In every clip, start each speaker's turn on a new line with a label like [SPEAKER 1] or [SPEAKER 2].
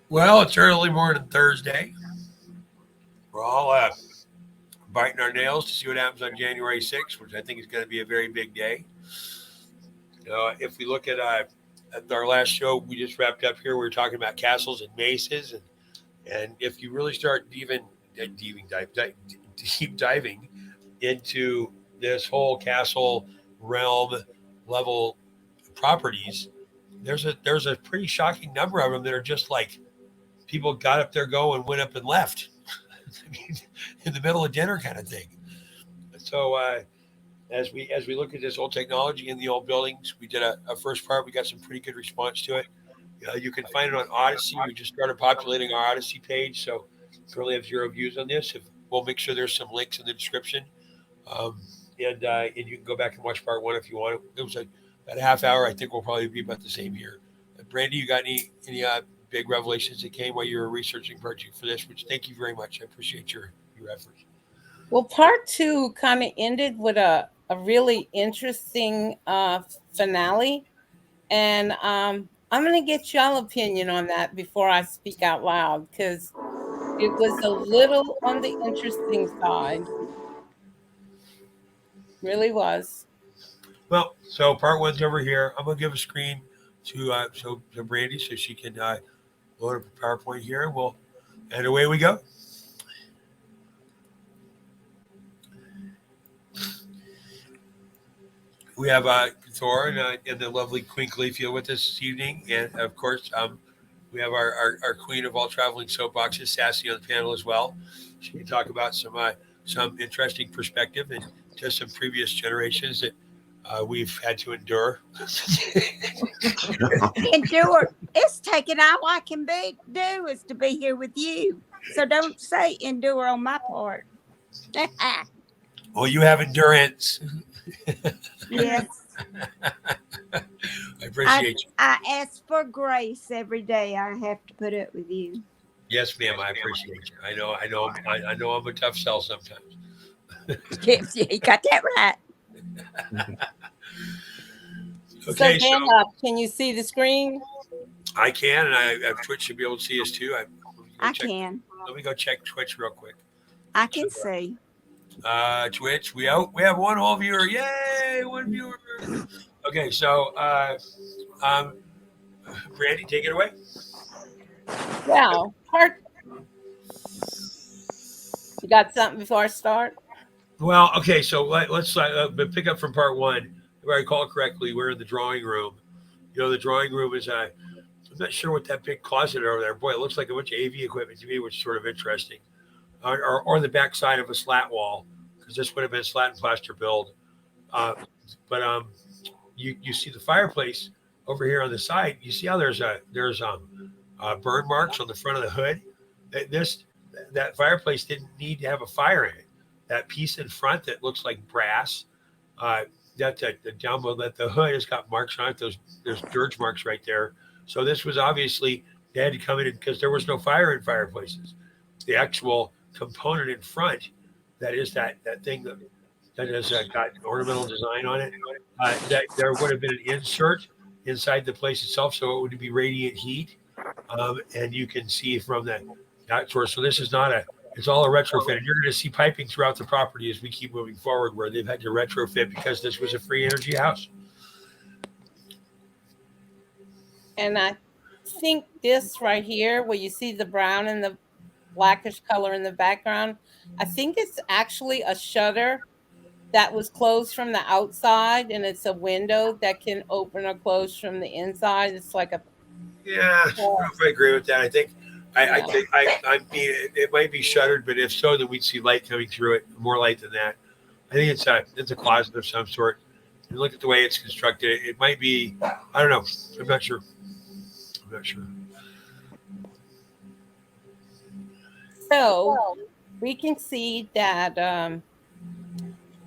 [SPEAKER 1] Well, it's early morning Thursday. We're all biting our nails to see what happens on January 6th, which I think is going to be a very big day. If we look at our last show we just wrapped up here, we were talking about castles and maces, and if you really start deep diving into this whole castle realm level properties, there's a pretty shocking number of them that are just like people got up there, go and went up and left. I mean, in the middle of dinner kind of thing. So as we look at this old technology in the old buildings, we did a first part. We got some pretty good response to it. You can find it on Odyssey. We just started populating our Odyssey page, so currently have 0 views on this. We'll make sure there's some links in the description, um, and you can go back and watch part one if you want. It was about a half hour. I think we'll probably be about the same here. Brandy, you got any big revelations that came while you were researching part two for this? Which thank you very much. I appreciate your efforts.
[SPEAKER 2] Well, part two kind of ended with a really interesting finale. And I'm going to get y'all opinion on that before I speak out loud, because it was a little on the interesting side. Really was.
[SPEAKER 1] Well, so part one's over here. I'm going to give a screen to Brandy so she can load up a PowerPoint here. And away we go. We have Thor and the lovely Queen Califia with us this evening. And, of course, we have our queen of all traveling soapboxes, Sassy, on the panel as well. She can talk about some interesting perspective and just some previous generations that we've had to endure.
[SPEAKER 3] Endure. It's taking all I can do is to be here with you. So don't say endure on my part.
[SPEAKER 1] Well, you have endurance.
[SPEAKER 3] Yes.
[SPEAKER 1] I appreciate you.
[SPEAKER 3] I ask for grace every day. I have to put up with you.
[SPEAKER 1] Yes, ma'am. I appreciate you. I know. I'm a tough sell sometimes.
[SPEAKER 3] Yes, you got that right.
[SPEAKER 1] Okay,
[SPEAKER 2] so can you see the screen?
[SPEAKER 1] I can, and Twitch should be able to see us too.
[SPEAKER 3] I can.
[SPEAKER 1] Let me go check Twitch real quick.
[SPEAKER 3] I can see.
[SPEAKER 1] Twitch, we have one whole viewer. Yay, one viewer. Okay, so Brandy, take it away.
[SPEAKER 2] Well, you got something before I start?
[SPEAKER 1] Well, okay, so let's pick up from part one. If I recall correctly, we're in the drawing room. The drawing room is I'm not sure what that big closet over there. Boy, it looks like a bunch of AV equipment to me, which is sort of interesting. Or the back side of a slat wall, because this would have been slat and plaster build. But you see the fireplace over here on the side. You see how there's burn marks on the front of the hood. That fireplace didn't need to have a fire in it. That piece in front that looks like brass, down below that the hood has got marks on it. There's dirge marks right there. So this was obviously they had to come in because there was no fire in fireplaces. The actual component in front, that is that thing that has got ornamental design on it, that there would have been an insert inside the place itself, so it would be radiant heat, and you can see from that source. So this is not it's all a retrofit, and you're going to see piping throughout the property as we keep moving forward, where they've had to retrofit because this was a free energy house.
[SPEAKER 2] And I think this right here, where you see the brown and the blackish color in the background, I think it's actually a shutter that was closed from the outside, and it's a window that can open or close from the inside. It's like I
[SPEAKER 1] don't know if I agree with that. I think I mean it might be shuttered, but if so, then we'd see light coming through it, more light than that. I think it's a closet of some sort. And look at the way it's constructed. It might be, I don't know. I'm not sure.
[SPEAKER 2] So we can see that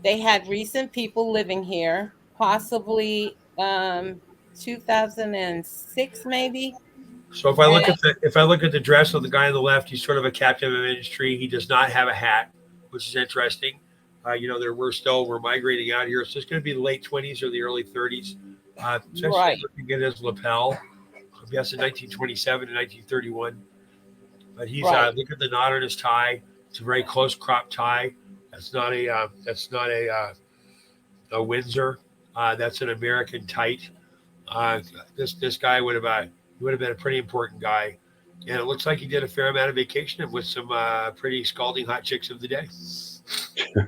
[SPEAKER 2] they had recent people living here, possibly 2006 maybe.
[SPEAKER 1] So if I look at the dress of the guy on the left, he's sort of a captain of industry. He does not have a hat, which is interesting. We're migrating out here, so it's going to be the late 20s or the early 30s. Essentially,
[SPEAKER 2] right.
[SPEAKER 1] looking at his lapel, I'm guessing 1927 to 1931. But he's
[SPEAKER 2] Right.
[SPEAKER 1] look at the knot on his tie. It's a very close crop tie. That's not a Windsor. That's an American tight. This guy would have been a pretty important guy, and it looks like he did a fair amount of vacationing with some pretty scalding hot chicks of the day.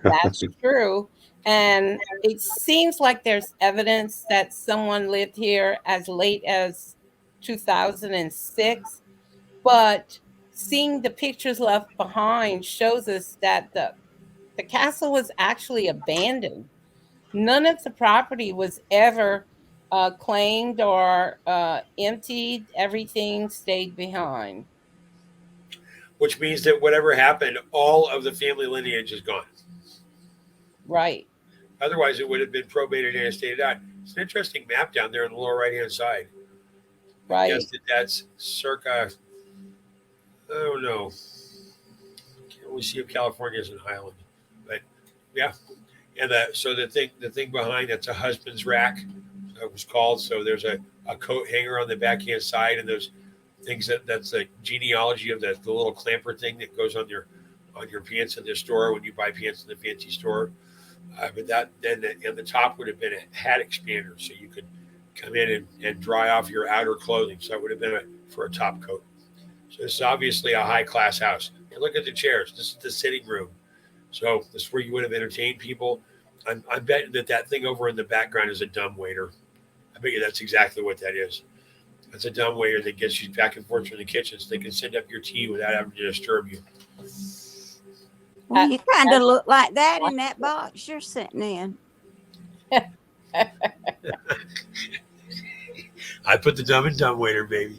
[SPEAKER 2] That's true. And it seems like there's evidence that someone lived here as late as 2006. But seeing the pictures left behind shows us that the castle was actually abandoned. None of the property was ever claimed or emptied. Everything stayed behind.
[SPEAKER 1] Which means that whatever happened, all of the family lineage is gone.
[SPEAKER 2] Right.
[SPEAKER 1] Otherwise, it would have been probated and estated out. It's an interesting map down there on the lower right-hand side. I
[SPEAKER 2] Right.
[SPEAKER 1] guess that's circa, I don't know. Can't really see if California is an island, but yeah. And the thing behind that's a husband's rack. It was called. So there's a coat hanger on the backhand side, and those things that's the genealogy of the little clamper thing that goes on your pants in the store when you buy pants in the fancy store. But that then and the top would have been a hat expander, so you could come in and dry off your outer clothing. So it would have been for a top coat. So this is obviously a high class house. And look at the chairs. This is the sitting room. So this is where you would have entertained people. I'm betting that thing over in the background is a dumbwaiter. I bet you that's exactly what that is. It's a dumbwaiter that gets you back and forth from the kitchen so they can send up your tea without having to disturb you.
[SPEAKER 3] Well, you kind of look like that in that box you're sitting in.
[SPEAKER 1] I put the dumb in dumbwaiter, baby.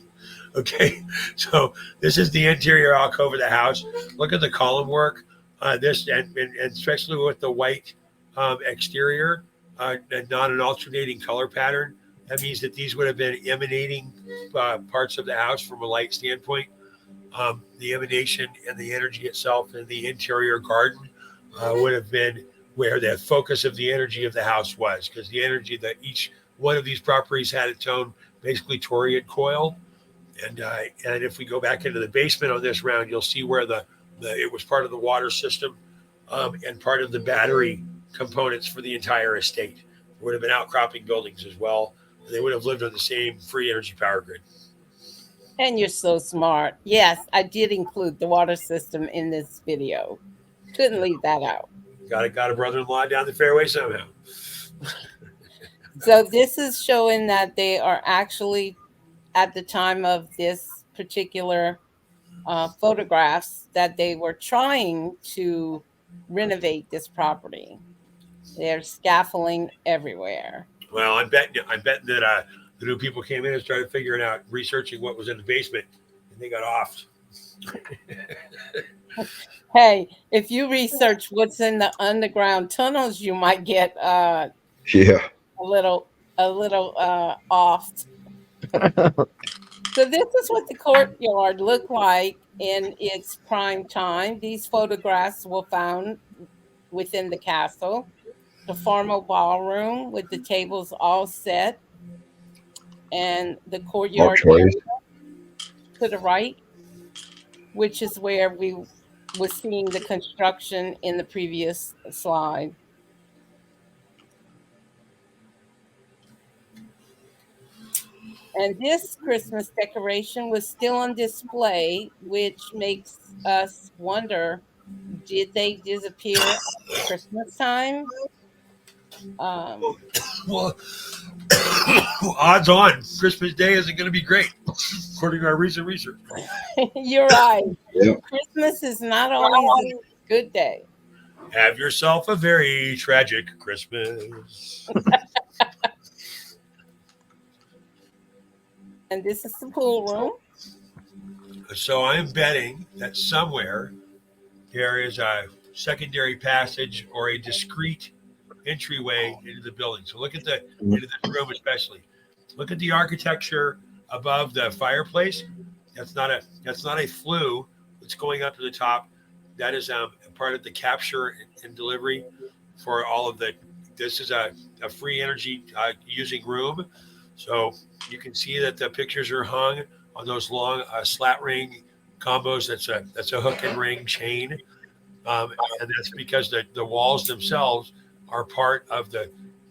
[SPEAKER 1] Okay, so this is the interior alcove of the house. Look at the column work. This and especially with the white exterior and not an alternating color pattern. That means that these would have been emanating parts of the house from a light standpoint. The emanation and the energy itself in the interior garden would have been where the focus of the energy of the house was, because the energy that each one of these properties had its own basically toriad coil. And if we go back into the basement on this round, you'll see where it was part of the water system and part of the battery components for the entire estate. There would have been outcropping buildings as well. They would have lived on the same free energy power grid.
[SPEAKER 2] And you're so smart. Yes, I did include the water system in this video. Couldn't leave that out.
[SPEAKER 1] Got a brother-in-law down the fairway somehow.
[SPEAKER 2] So this is showing that they are actually, at the time of this particular photographs, that they were trying to renovate this property. There's scaffolding everywhere.
[SPEAKER 1] Well, I'm betting that the new people came in and started figuring out, researching what was in the basement, and they got off.
[SPEAKER 2] Hey, if you research what's in the underground tunnels, you might get a little off. So this is what the courtyard looked like in its prime time. These photographs were found within the castle. The formal ballroom with the tables all set, and the courtyard area to the right, which is where we were seeing the construction in the previous slide. And this Christmas decoration was still on display, which makes us wonder, did they disappear at Christmas time?
[SPEAKER 1] Well, odds on Christmas Day isn't going to be great, according to our recent research.
[SPEAKER 2] You're right.
[SPEAKER 4] Yeah.
[SPEAKER 2] Christmas is not always a good day.
[SPEAKER 1] Have yourself a very tragic Christmas.
[SPEAKER 2] And this is the pool room.
[SPEAKER 1] So I'm betting that somewhere there is a secondary passage or a discrete entryway into the building. So look at into the room especially. Look at the architecture above the fireplace. That's not a flue that's going up to the top. That is a part of the capture and delivery for all of the. This is a free energy using room. So you can see that the pictures are hung on those long slat ring combos. That's a hook and ring chain, and that's because the walls themselves are part of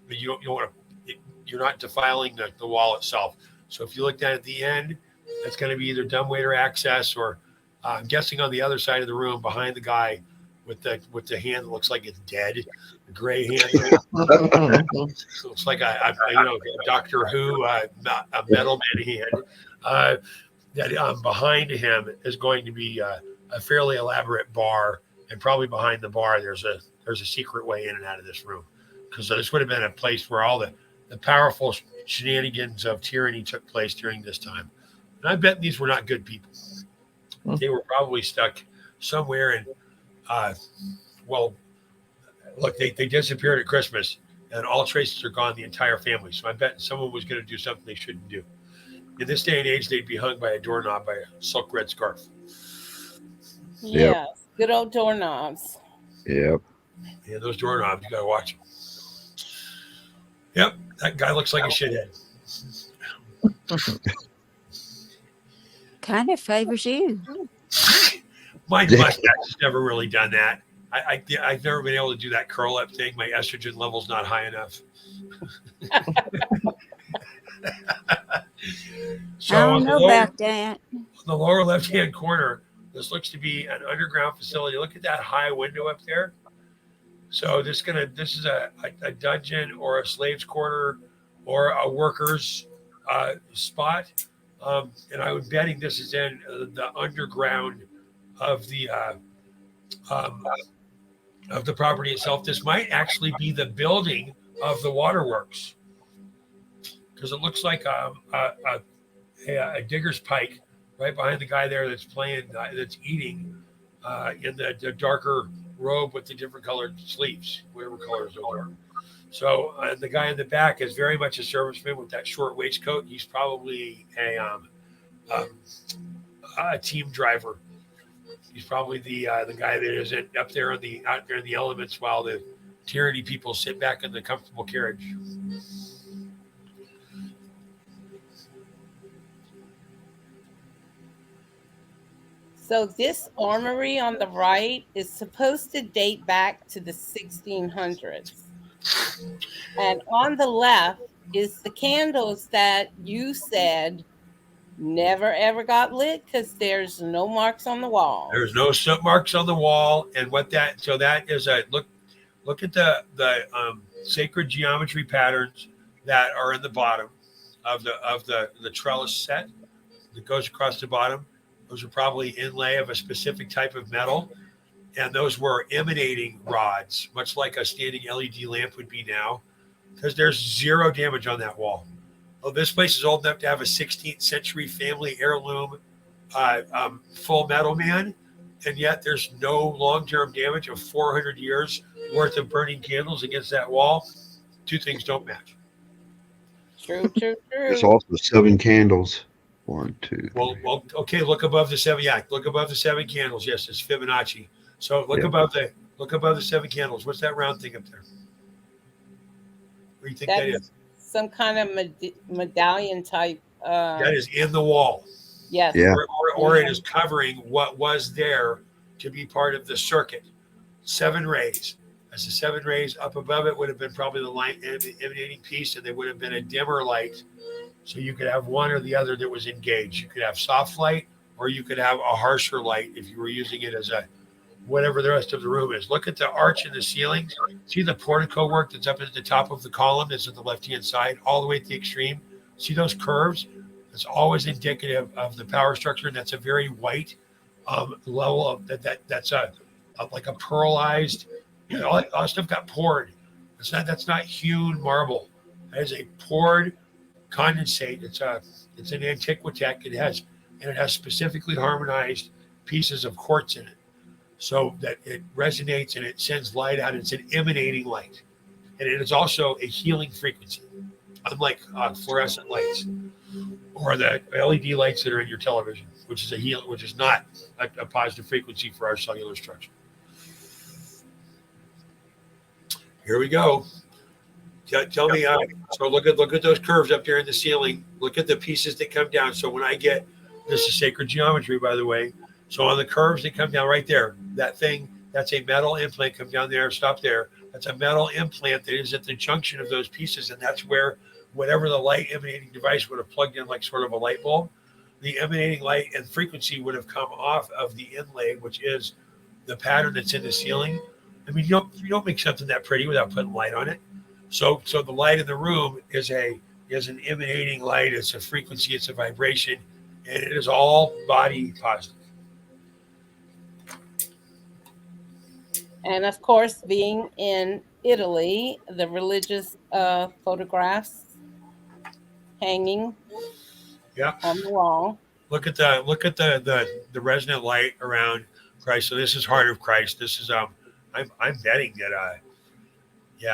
[SPEAKER 1] you don't want to, you're not defiling the wall itself. So if you look down at the end, that's going to be either dumbwaiter access or I'm guessing on the other side of the room behind the guy with the hand that looks like it's dead, the gray hand. Looks like a Doctor Who a metal man hand. That behind him is going to be a fairly elaborate bar, and probably behind the bar there's a secret way in and out of this room, because this would have been a place where all the powerful shenanigans of tyranny took place during this time. And I bet these were not good people. They were probably stuck somewhere in, well, look, they disappeared at Christmas, and all traces are gone, the entire family. So I bet someone was going to do something they shouldn't do. In this day and age, they'd be hung by a doorknob by a silk red scarf.
[SPEAKER 2] Yes, good old doorknobs.
[SPEAKER 4] Yep.
[SPEAKER 1] Yeah, those doorknobs, you got to watch them. Yep, that guy looks like a shithead.
[SPEAKER 3] Kind of favors you.
[SPEAKER 1] My mustache has never really done that. I've never been able to do that curl up thing. My estrogen level's not high enough. So
[SPEAKER 3] I don't know about that.
[SPEAKER 1] On the lower left-hand corner, this looks to be an underground facility. Look at that high window up there. So this is a dungeon or a slave's quarter or a worker's spot. And I'm betting this is in the underground of the property itself. This might actually be the building of the waterworks, because it looks like a digger's pike right behind the guy there that's eating in the darker robe with the different colored sleeves, whatever colors those are. So the guy in the back is very much a serviceman with that short waistcoat. He's probably a team driver. He's probably the guy that is out there in the elements while the tyranny people sit back in the comfortable carriage.
[SPEAKER 2] So this armory on the right is supposed to date back to the 1600s. And on the left is the candles that you said never ever got lit because there's no marks on the wall.
[SPEAKER 1] There's no soot marks on the wall, and that is a look at the sacred geometry patterns that are in the bottom of the trellis set that goes across the bottom. Those are probably inlay of a specific type of metal, and those were emanating rods, much like a standing LED lamp would be now, because there's zero damage on that wall. Well, this place is old enough to have a 16th century family heirloom full metal man, and yet there's no long-term damage of 400 years worth of burning candles against that wall. Two things don't match.
[SPEAKER 2] True.
[SPEAKER 4] There's also 7 candles. 1, 2.
[SPEAKER 1] Well, okay. Look above the 7. Yeah, look above the 7 candles. Yes, it's Fibonacci. So look above the 7 candles. What's that round thing up there? What do you think that is?
[SPEAKER 2] Some kind of medallion type.
[SPEAKER 1] That is in the wall.
[SPEAKER 2] Yes.
[SPEAKER 4] Yeah.
[SPEAKER 1] Or it is covering what was there to be part of the circuit. 7 rays. As the 7 rays up above it would have been probably the light emanating piece, and they would have been a dimmer light. So you could have one or the other that was engaged. You could have soft light, or you could have a harsher light if you were using it as a whatever the rest of the room is. Look at the arch in the ceiling. See the portico work that's up at the top of the column that's at the left-hand side, all the way to the extreme. See those curves? It's always indicative of the power structure, and that's a very white level of that's like a pearlized. All that stuff got poured. That's not hewn marble. That is a poured condensate. It's an antiquitech. It has specifically harmonized pieces of quartz in it, so that it resonates and it sends light out. It's an emanating light, and it is also a healing frequency, unlike fluorescent lights or the LED lights that are in your television, which is not a positive frequency for our cellular structure. Here we go. Tell me. So look at those curves up there in the ceiling. Look at the pieces that come down. So when I get this is sacred geometry, by the way. So on the curves that come down right there, that thing that's a metal implant. Come down there, stop there. That's a metal implant that is at the junction of those pieces, and that's where whatever the light emanating device would have plugged in, like sort of a light bulb. The emanating light and frequency would have come off of the inlay, which is the pattern that's in the ceiling. I mean, you don't make something that pretty without putting light on it. So the light in the room is an emanating light. It's a frequency. It's a vibration, and it is all body positive.
[SPEAKER 2] And of course, being in Italy, the religious photographs hanging on the wall.
[SPEAKER 1] Look at the resonant light around Christ. So this is Heart of Christ. This is I'm betting that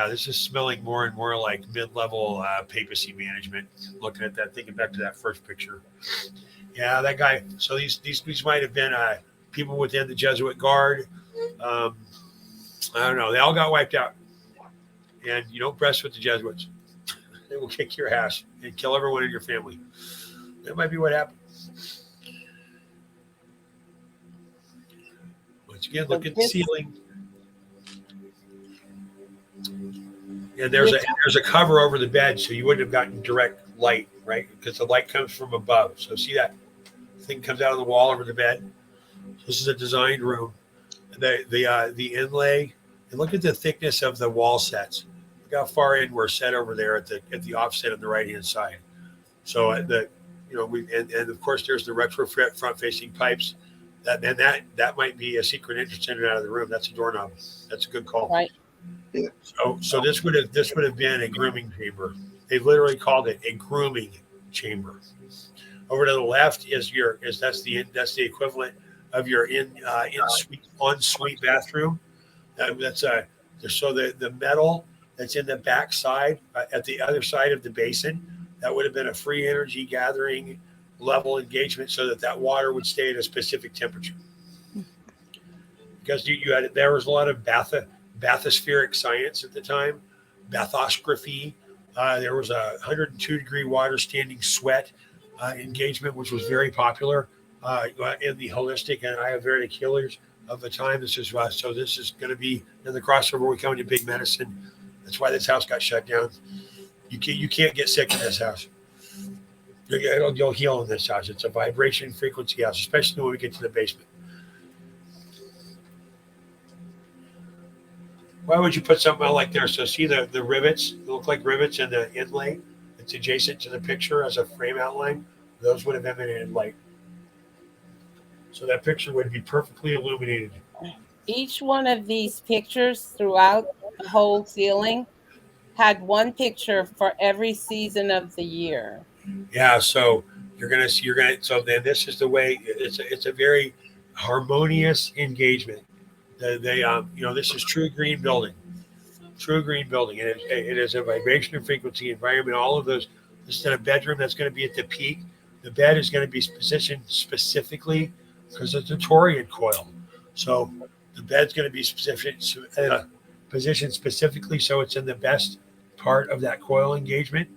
[SPEAKER 1] this is smelling more and more like mid-level papacy management. Looking at that, thinking back to that first picture. Yeah, that guy. So these might have been people within the Jesuit guard. I don't know. They all got wiped out. And you don't press with the Jesuits. They will kick your ass and kill everyone in your family. That might be what happened. Once again, look at the ceiling. And there's a cover over the bed, so you wouldn't have gotten direct light, right? Because the light comes from above. So see that thing comes out of the wall over the bed. This is a designed room. The inlay, and look at the thickness of the wall sets. Look how far in we're set over there at the offset on the right hand side. So and of course there's the retrofit front facing pipes. That might be a secret entrance in and out of the room. That's a doorknob. That's a good call.
[SPEAKER 2] Right.
[SPEAKER 4] Yeah.
[SPEAKER 1] So this would have been a grooming chamber. They literally called it a grooming chamber. Over to the left is that's the equivalent of your ensuite bathroom. So the metal that's in the back side at the other side of the basin, that would have been a free energy gathering level engagement, so that water would stay at a specific temperature. Because there was a lot of bathospheric science at the time, bathoscophy. There was a 102 degree water standing sweat engagement, which was very popular in the holistic and Ayurvedic healers of the time. This is going to be in the crossover. We come into big medicine. That's why this house got shut down. You can't get sick in this house. You'll heal in this house. It's a vibration frequency house, especially when we get to the basement. Why would you put something out like there? So see the rivets, they look like rivets in the inlay. It's adjacent to the picture as a frame outline. Those would have emanated light. So that picture would be perfectly illuminated.
[SPEAKER 2] Each one of these pictures throughout the whole ceiling had one picture for every season of the year.
[SPEAKER 1] Yeah, so so then this is the way. It's a very harmonious engagement. This is true green building, and it is a vibration and frequency environment. All of those. This is in a bedroom that's going to be at the peak. The bed is going to be positioned specifically because it's a Tartarian coil. So the bed's going to be positioned specifically so it's in the best part of that coil engagement.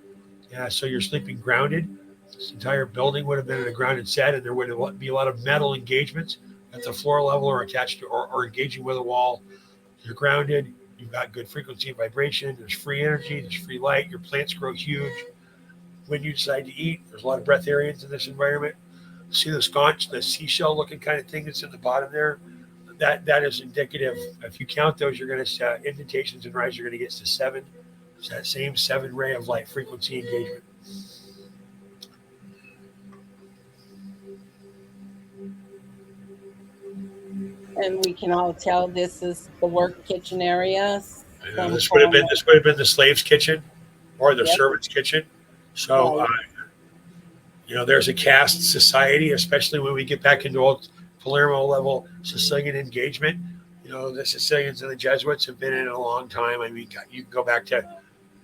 [SPEAKER 1] So you're sleeping grounded. This entire building would have been in a grounded set, and there would be a lot of metal engagements at the floor level or attached to or engaging with a wall. You're grounded. You've got good frequency and vibration. There's free energy. There's free light. Your plants grow huge. When you decide to eat, there's a lot of breatharians in this environment. See the sconch, the seashell looking kind of thing that's in the bottom there? That is indicative. If you count those, you're going to indentations and rise. You're going to get to 7. It's that same 7 ray of light frequency engagement.
[SPEAKER 2] And we can all tell this is the work kitchen area.
[SPEAKER 1] This would have been the slave's kitchen or the servant's kitchen. So, there's a caste society, especially when we get back into old Palermo level Sicilian engagement. The Sicilians and the Jesuits have been in it a long time. I mean, you can go back to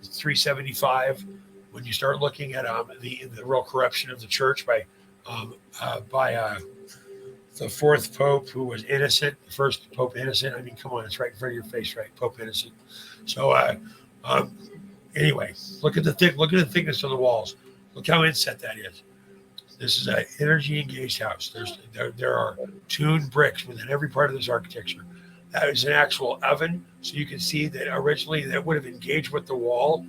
[SPEAKER 1] 375 when you start looking at the real corruption of the church by the fourth pope, who was innocent, the first pope innocent. I mean, come on, it's right in front of your face, right? Pope innocent. So Anyway, look at the thickness of the walls. Look how inset that is. This is an energy engaged house. There are tuned bricks within every part of this architecture. That is an actual oven, so you can see that originally that would have engaged with the wall.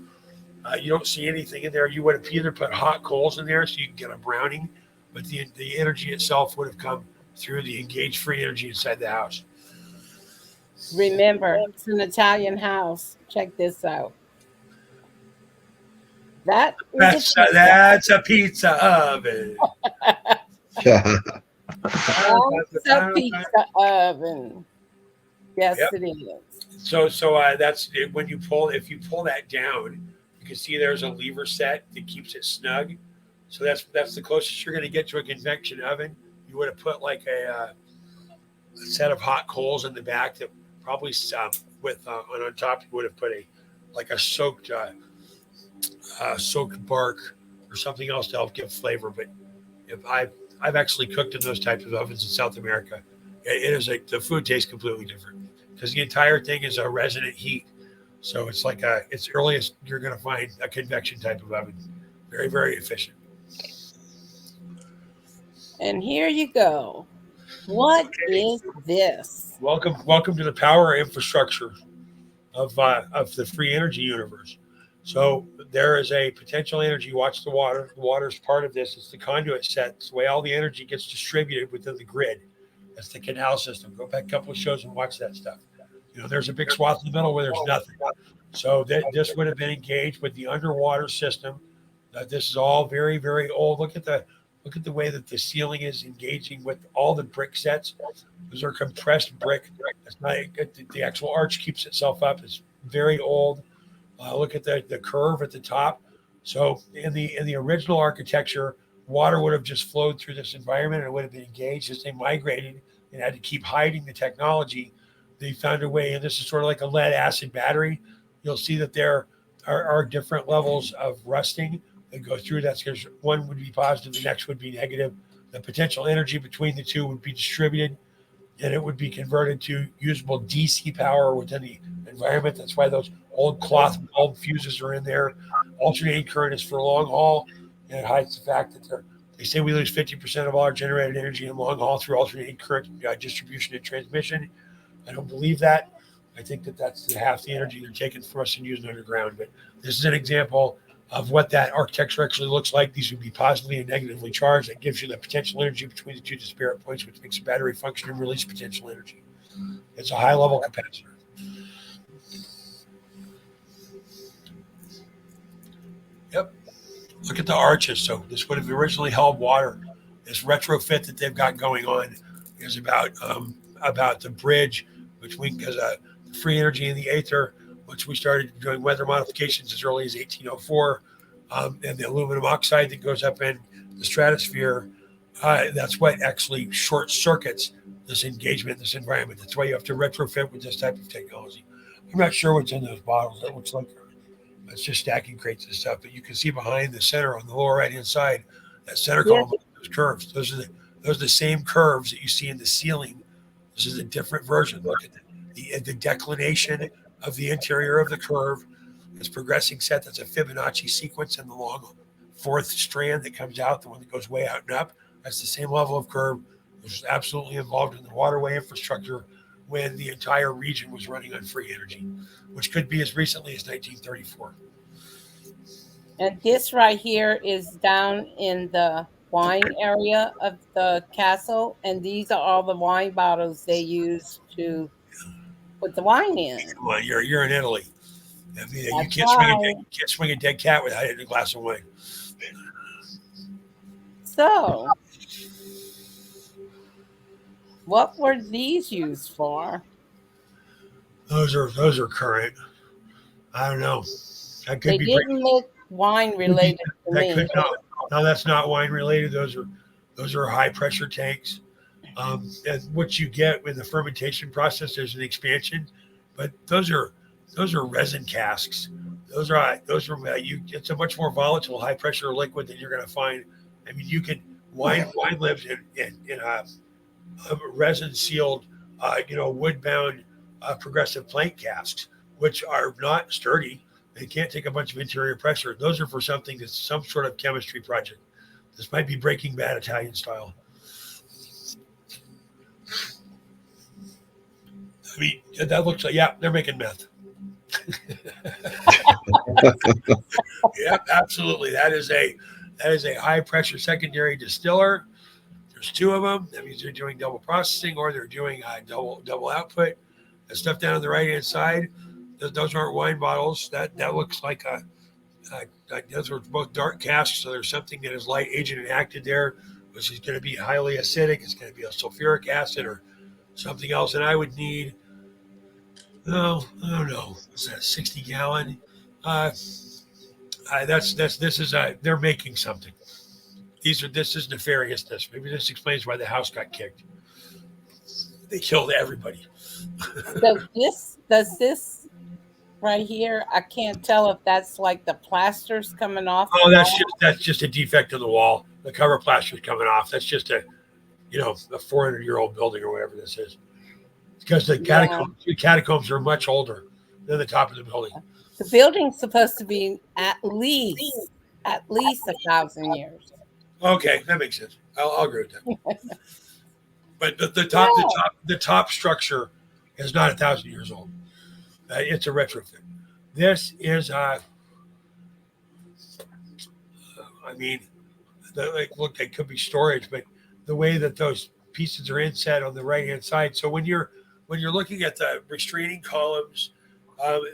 [SPEAKER 1] You don't see anything in there. You would have either put hot coals in there so you can get a browning, but the energy itself would have come through the engaged free energy inside the house.
[SPEAKER 2] Remember, it's an Italian house. Check this out. That is a pizza.
[SPEAKER 1] That's a pizza oven.
[SPEAKER 2] That's a pizza oven. Yes,
[SPEAKER 1] Yep.
[SPEAKER 2] it is.
[SPEAKER 1] So that's when you pull. If you pull that down, you can see there's a lever set that keeps it snug. So that's the closest you're going to get to a convection oven. You would have put like a set of hot coals in the back that probably with on top you would have put a soaked bark or something else to help give flavor. But if I've actually cooked in those types of ovens in South America, it is the food tastes completely different because the entire thing is a resonant heat. So it's like it's earliest you're going to find a convection type of oven. Very, very efficient.
[SPEAKER 2] And here you go. What is this?
[SPEAKER 1] Welcome to the power infrastructure of the free energy universe. So there is a potential energy. Watch the water. The water is part of this. It's the conduit set. It's the way all the energy gets distributed within the grid. That's the canal system. Go back a couple of shows and watch that stuff. There's a big swath in the middle where there's nothing. So this would have been engaged with the underwater system. This is all very, very old. Look at the way that the ceiling is engaging with all the brick sets. Those are compressed brick. That's not the actual arch keeps itself up. It's very old. Look at the curve at the top. So in the original architecture, water would have just flowed through this environment and it would have been engaged. As they migrated and had to keep hiding the technology, they found a way. And this is sort of like a lead acid battery. You'll see that there are different levels of rusting that go through. That's because one would be positive, the next would be negative. The potential energy between the two would be distributed and it would be converted to usable DC power within the environment. That's why those old cloth bulb fuses are in there. Alternating current is for long haul, and it hides the fact that they say we lose 50% of all our generated energy in long haul through alternating current distribution and transmission. I don't believe that. I think that's half the energy they're taking from us and using underground. But this is an example of what that architecture actually looks like. These would be positively and negatively charged. That gives you the potential energy between the two disparate points, which makes the battery function and release potential energy. It's a high-level capacitor. Yep. Look at the arches. So this would have originally held water. This retrofit that they've got going on is about the bridge between, because the free energy and the aether, once we started doing weather modifications as early as 1804, and the aluminum oxide that goes up in the stratosphere, that's what actually short circuits this engagement, this environment. That's why you have to retrofit with this type of technology. I'm not sure what's in those bottles. That looks like it's just stacking crates and stuff. But you can see behind the center on the lower right-hand side, that center column, those curves. Those are the same curves that you see in the ceiling. This is a different version. Look at the declination of the interior of the curve. It's progressing set. That's a Fibonacci sequence in the long fourth strand that comes out, the one that goes way out and up. That's the same level of curve. It was absolutely involved in the waterway infrastructure when the entire region was running on free energy, which could be as recently as 1934.
[SPEAKER 2] And this right here is down in the wine area of the castle, and these are all the wine bottles they use to put the wine in.
[SPEAKER 1] Well, you're in Italy. I mean, you
[SPEAKER 2] That's
[SPEAKER 1] can't
[SPEAKER 2] right.
[SPEAKER 1] swing a dead cat without hitting a glass of wine.
[SPEAKER 2] So, what were these used for?
[SPEAKER 1] Those are current. I don't know. That could
[SPEAKER 2] They
[SPEAKER 1] be.
[SPEAKER 2] didn't look wine related to
[SPEAKER 1] That
[SPEAKER 2] me.
[SPEAKER 1] could no, that's not wine related. Those are high pressure tanks. And what you get with the fermentation process, there's an expansion, but those are resin casks. Those are it's a much more volatile, high pressure liquid than you're going to find. I mean, wine lives in a resin sealed, wood bound progressive plank casks, which are not sturdy. They can't take a bunch of interior pressure. Those are for something that's some sort of chemistry project. This might be Breaking Bad Italian style. I mean, that looks like, yeah, they're making meth. Yeah, absolutely. That is a high pressure secondary distiller. There's two of them. That means they're doing double processing or they're doing double output. The stuff down on the right hand side, those aren't wine bottles. That looks like those are both dark casks. So there's something that is light agent and acted there, which is going to be highly acidic. It's going to be a sulfuric acid or something else. And I would need, I don't know, is that 60 gallon? They're making something. This is nefariousness. Maybe this explains why the house got kicked. They killed everybody.
[SPEAKER 2] Does this right here? I can't tell if that's like the plasters coming off.
[SPEAKER 1] Oh, that's just a defect in the wall. The cover plaster's coming off. That's just a 400-year-old building or whatever this is. Because the catacombs are much older than the top of the building.
[SPEAKER 2] The building's supposed to be at least 1,000 years.
[SPEAKER 1] Okay, that makes sense. I'll agree with that. But the top structure is not 1,000 years old. It's a retrofit. This is look, it could be storage, but the way that those pieces are inset on the right hand side. So when you're looking at the restraining columns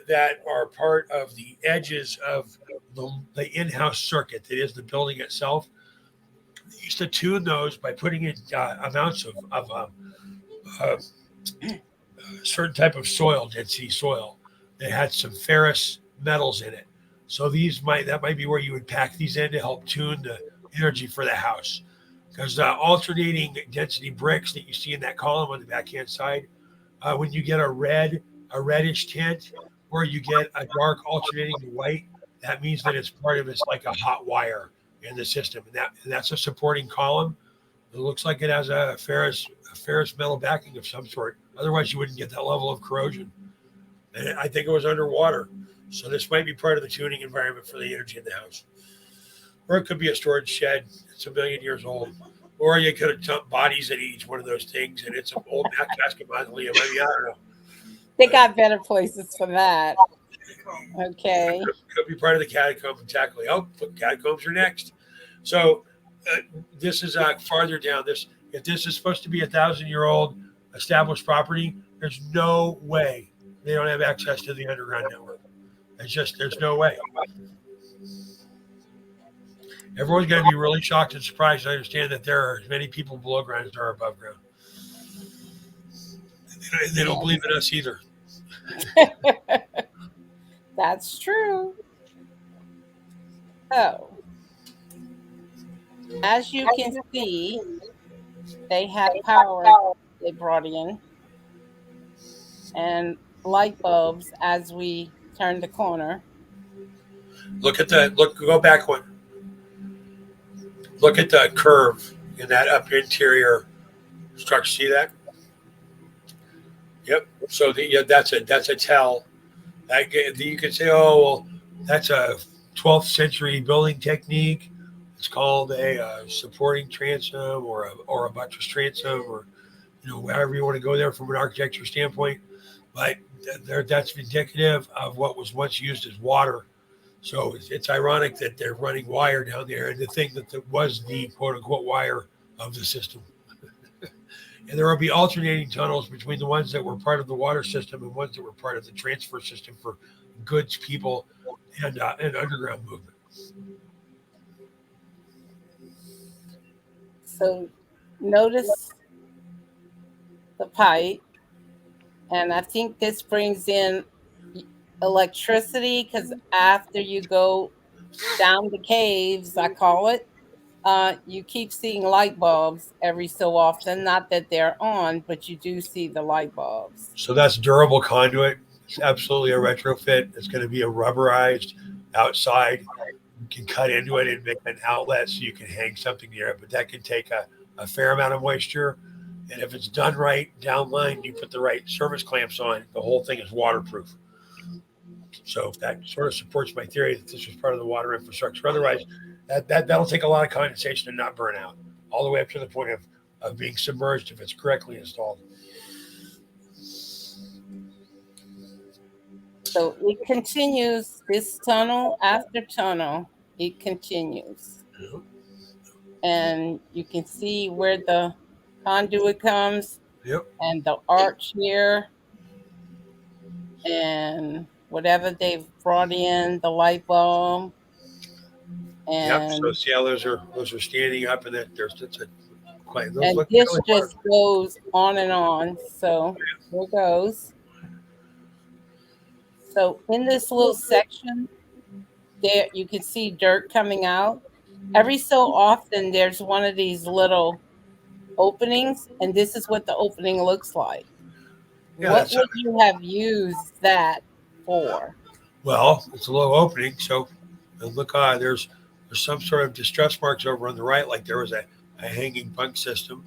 [SPEAKER 1] that are part of the edges of the in-house circuit that is the building itself, they used to tune those by putting in amounts of certain type of soil, density soil, that had some ferrous metals in it. So that might be where you would pack these in to help tune the energy for the house. Because alternating density bricks that you see in that column on the backhand side, when you get a reddish tint, or you get a dark alternating to white, that means that it's like a hot wire in the system, and that's a supporting column. It looks like it has a ferrous metal backing of some sort. Otherwise, you wouldn't get that level of corrosion. And I think it was underwater, so this might be part of the tuning environment for the energy in the house. Or it could be a storage shed. It's 1 million years old. Or you could have dumped bodies in each one of those things, and it's an old casket mausoleum. I don't know.
[SPEAKER 2] They got better places for that. Okay.
[SPEAKER 1] Could be part of the catacomb. Exactly. Oh, catacombs are next. So this is farther down. If this is supposed to be 1,000-year-old established property, there's no way they don't have access to the underground network. There's no way. Everyone's going to be really shocked and surprised to understand that there are as many people below ground as there are above ground. They don't believe in us either.
[SPEAKER 2] That's true. So, as you can see, they have power they brought in and light bulbs as we turn the corner.
[SPEAKER 1] Go back one. Look at the curve in that upper interior structure. See that? Yep. So that's a tell. You can say, oh, well, that's a 12th century building technique. It's called a supporting transom or a buttress transom, or however you want to go there from an architecture standpoint. But that's indicative of what was once used as water. So it's ironic that they're running wire down there, and to think that was the quote unquote wire of the system. And there will be alternating tunnels between the ones that were part of the water system and ones that were part of the transfer system for goods, people, and underground movement.
[SPEAKER 2] So notice the pipe, and I think this brings in electricity, because after you go down the caves, I call it, you keep seeing light bulbs every so often. Not that they're on, but you do see the light bulbs.
[SPEAKER 1] So that's durable conduit. It's absolutely a retrofit. It's going to be a rubberized outside. You can cut into it and make an outlet so you can hang something near it, but that can take a fair amount of moisture. And if it's done right, downline, you put the right service clamps on, the whole thing is waterproof. So that sort of supports my theory that this was part of the water infrastructure. Otherwise, that'll take a lot of condensation and not burn out all the way up to the point of being submerged if it's correctly installed.
[SPEAKER 2] So it continues, this tunnel after tunnel, it continues. And you can see where the conduit comes.
[SPEAKER 1] Yep.
[SPEAKER 2] And the arch here. And whatever they've brought in, the light bulb.
[SPEAKER 1] Yep. So
[SPEAKER 2] And
[SPEAKER 1] see how those are standing up, and that there's that's a quite. Those
[SPEAKER 2] and
[SPEAKER 1] look
[SPEAKER 2] this
[SPEAKER 1] really
[SPEAKER 2] just
[SPEAKER 1] hard.
[SPEAKER 2] goes on and on. So here goes. So in this little section, there you can see dirt coming out. Every so often, there's one of these little openings, and this is what the opening looks like.
[SPEAKER 1] Yeah,
[SPEAKER 2] What would you have used that for?
[SPEAKER 1] Well, it's a low opening, so look, there's some sort of distress marks over on the right, like there was a hanging bunk system.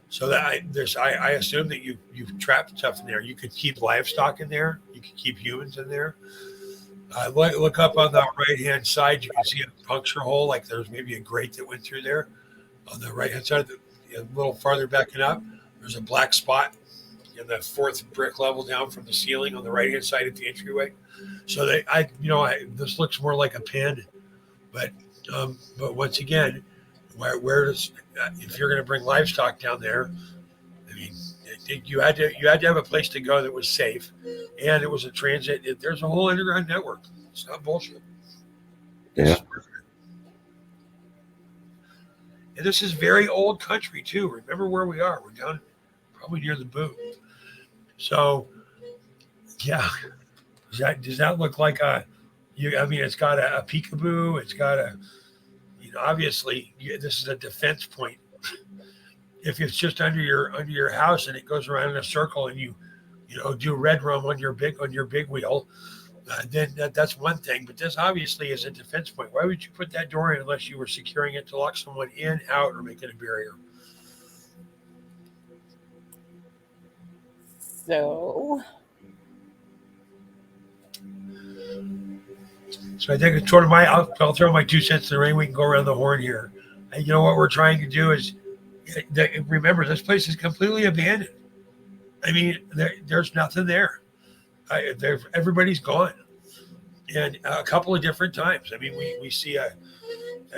[SPEAKER 1] So that I assume that you've trapped stuff in there. You could keep livestock in there. You could keep humans in there. Look up on the right hand side. You can see a puncture hole, like there's maybe a grate that went through there. On the right hand side, a little farther backing up, there's a black spot in the fourth brick level down from the ceiling on the right hand side at the entryway. So this looks more like a pen, but once again, where does if you're going to bring livestock down there? I mean, you had to have a place to go that was safe, and it was a transit. There's a whole underground network. It's not bullshit.
[SPEAKER 4] Yeah.
[SPEAKER 1] And this is very old country too. Remember where we are? We're down probably near the boot. So, yeah, does that look like I mean, it's got a peekaboo. It's got obviously this is a defense point. If it's just under your house and it goes around in a circle and you do red rum on your big wheel, then that's one thing. But this obviously is a defense point. Why would you put that door in unless you were securing it to lock someone in, out, or make it a barrier?
[SPEAKER 2] So
[SPEAKER 1] I think it's sort of I'll throw my 2 cents in the ring. We can go around the horn here. And what we're trying to do is, remember, this place is completely abandoned. I mean, there's nothing there. Everybody's gone. And a couple of different times. I mean, we see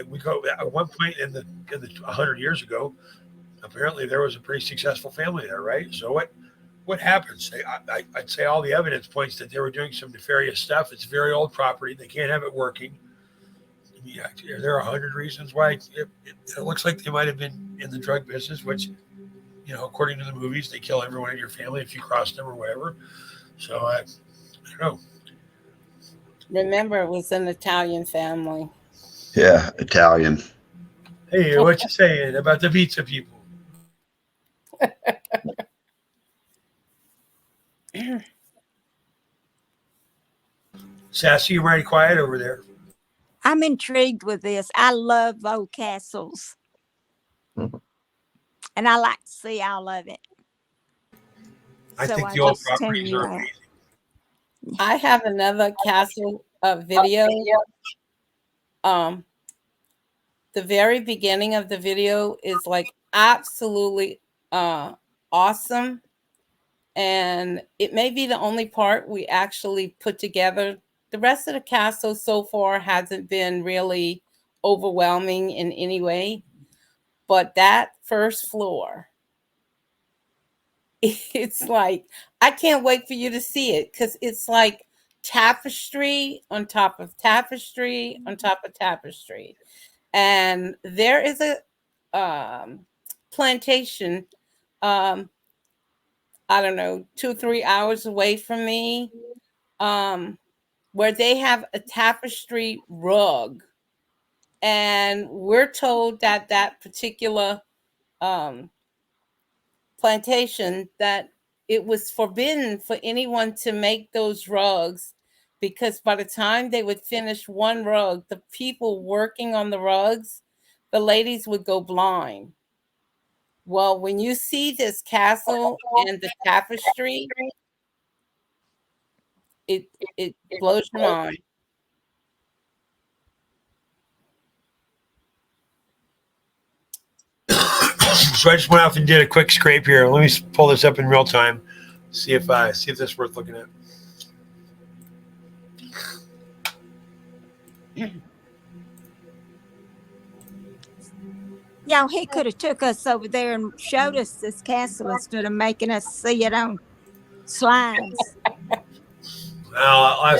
[SPEAKER 1] we go at one point in the 100 years ago. Apparently, there was a pretty successful family there, right? So what happens? I'd say all the evidence points that they were doing some nefarious stuff. It's very old property. They can't have it working. Yeah, there are 100 reasons why it looks like they might have been in the drug business, which, according to the movies, they kill everyone in your family if you cross them or whatever. So I don't know.
[SPEAKER 2] remember, it was an Italian family.
[SPEAKER 4] Yeah, Italian.
[SPEAKER 1] Hey, what you saying about the pizza people? Sassy, you're mighty quiet over there.
[SPEAKER 3] I'm intrigued with this. I love old castles. And I like to see all of it.
[SPEAKER 1] I
[SPEAKER 3] So
[SPEAKER 1] think
[SPEAKER 3] I
[SPEAKER 1] the old
[SPEAKER 3] just tuned
[SPEAKER 1] properties
[SPEAKER 3] you
[SPEAKER 1] are
[SPEAKER 3] out.
[SPEAKER 1] amazing.
[SPEAKER 2] I have another castle video. The very beginning of the video is like absolutely awesome. And it may be the only part we actually put together. The rest of the castle so far hasn't been really overwhelming in any way. But that first floor, it's like, I can't wait for you to see it because it's like tapestry on top of tapestry on top of tapestry. And there is a plantation, I don't know, 2-3 hours away from me, where they have a tapestry rug. And we're told that that particular plantation, that it was forbidden for anyone to make those rugs, because by the time they would finish one rug, the people working on the rugs, the ladies would go blind. Well, when you see this castle and the tapestry, it blows your mind.
[SPEAKER 1] So I just went off and did a quick scrape here. Let me pull this up in real time. See if this is worth looking at.
[SPEAKER 3] Y'all, he could have took us over there and showed us this castle instead of making us see it on slides.
[SPEAKER 1] Well, I'll have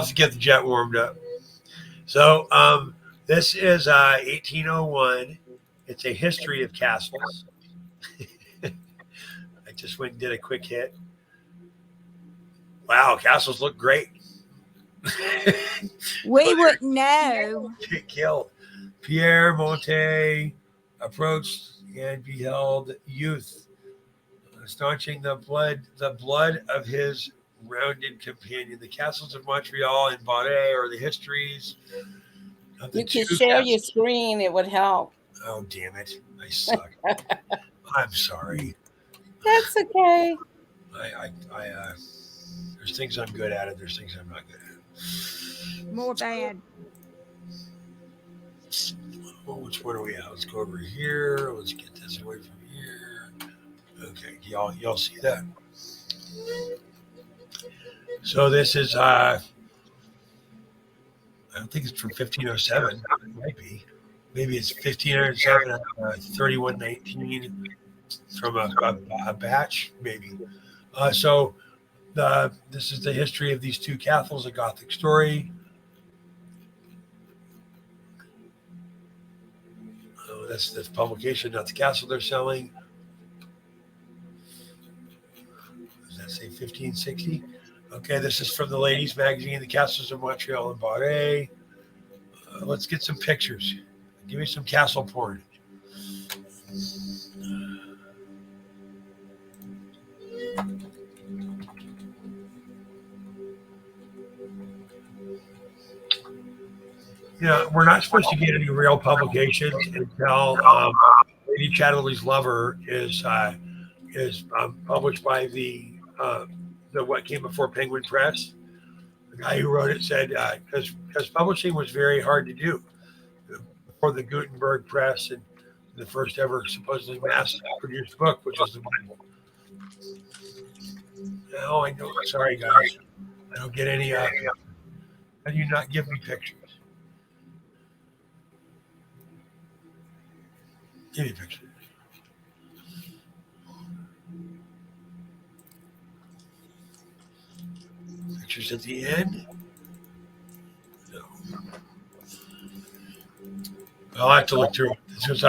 [SPEAKER 1] to get the jet warmed up. So this is 1801. It's a history of castles. I just went and did a quick hit. Wow, castles look great.
[SPEAKER 3] We wouldn't know.
[SPEAKER 1] Get killed. Pierre Monte approached and beheld youth, staunching the blood of his rounded companion. The castles of Montreal and Barre are the histories of the
[SPEAKER 2] You can
[SPEAKER 1] two
[SPEAKER 2] share your
[SPEAKER 1] castles.
[SPEAKER 2] screen, it would help.
[SPEAKER 1] Oh, damn it. I suck. I'm sorry.
[SPEAKER 2] That's okay.
[SPEAKER 1] There's things I'm good at, and there's things I'm not good at.
[SPEAKER 3] More bad.
[SPEAKER 1] Well, which one are we at? Let's go over here. Let's get this away from here. Okay, y'all see that? So this is I don't think it's from 1507. It might be. Maybe it's 1507, 3119 from a batch, maybe. So this is the history of these two castles, a Gothic story. Oh, that's publication, not the castle they're selling. Does that say 1560? Okay, this is from the ladies' magazine, The Castles of Montreal and Barre. Let's get some pictures. Give me some castle porn. You know, we're not supposed to get any real publications until Lady Chatterley's Lover is published by the what came before Penguin Press. The guy who wrote it said because publishing was very hard to do before the Gutenberg Press and the first ever supposedly mass-produced book, which was the Bible. No, I know. Sorry, guys. I don't get any. How do you not give me pictures? Give me pictures. Pictures at the end. No. I'll have to look through it. As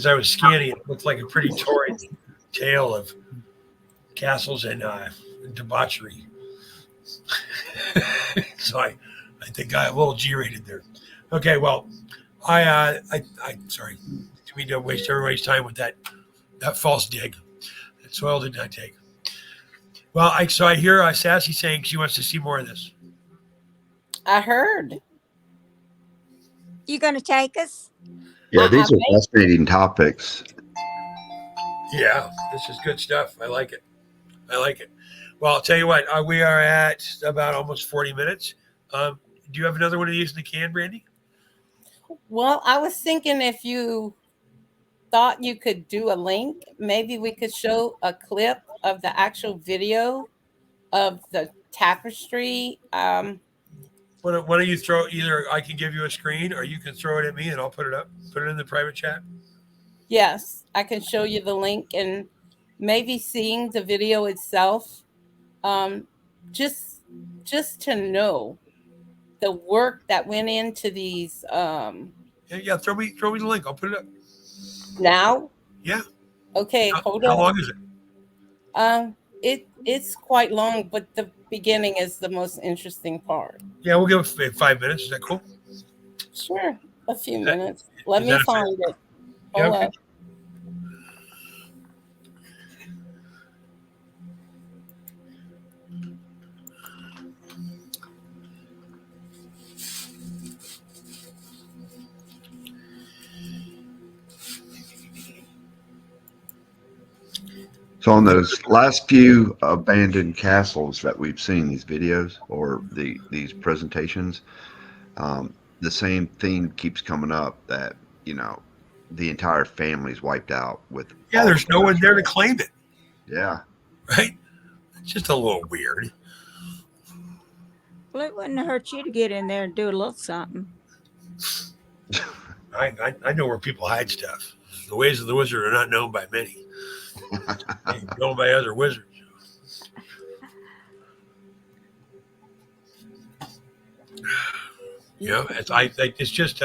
[SPEAKER 1] I was scanning it, looked like a pretty torrid tale of castles and debauchery. So I think I a little G-rated there. Okay, well, I sorry, we don't waste everybody's time with that false dig. That soil did not take. Well, I hear Sassy saying she wants to see more of this.
[SPEAKER 2] I heard.
[SPEAKER 3] You gonna take us?
[SPEAKER 4] Yeah, these are fascinating topics.
[SPEAKER 1] Yeah, this is good stuff. I like it. Well, I'll tell you what, we are at about almost 40 minutes. Do you have another one of these in the can, Brandy?
[SPEAKER 2] Well, I was thinking if you thought you could do a link, maybe we could show a clip of the actual video of the tapestry.
[SPEAKER 1] Why don't you throw either I can give you a screen or you can throw it at me and I'll put it up, put it in the private chat.
[SPEAKER 2] Yes, I can show you the link and maybe seeing the video itself. Just to know the work that went into these.
[SPEAKER 1] Yeah, throw me the link. I'll put it up.
[SPEAKER 2] Now?
[SPEAKER 1] Yeah.
[SPEAKER 2] Okay, hold on.
[SPEAKER 1] How long is it?
[SPEAKER 2] It's quite long, but the beginning is the most interesting part.
[SPEAKER 1] Yeah, we'll give it 5 minutes. Is that cool?
[SPEAKER 2] Sure, a few minutes. Let
[SPEAKER 1] is
[SPEAKER 2] me
[SPEAKER 1] that
[SPEAKER 2] find it.
[SPEAKER 1] Yeah,
[SPEAKER 2] Hold
[SPEAKER 1] okay.
[SPEAKER 2] up.
[SPEAKER 4] So on those last few abandoned castles that we've seen, these videos or these presentations, the same theme keeps coming up that, the entire family's wiped out with
[SPEAKER 1] Yeah,
[SPEAKER 4] all the
[SPEAKER 1] there's no one there to
[SPEAKER 4] collateral.
[SPEAKER 1] claim it,
[SPEAKER 4] Yeah.
[SPEAKER 1] right? It's just a little weird.
[SPEAKER 3] Well, it wouldn't hurt you to get in there and do a little something.
[SPEAKER 1] I know where people hide stuff. The ways of the wizard are not known by many. They're known by other wizards. It's just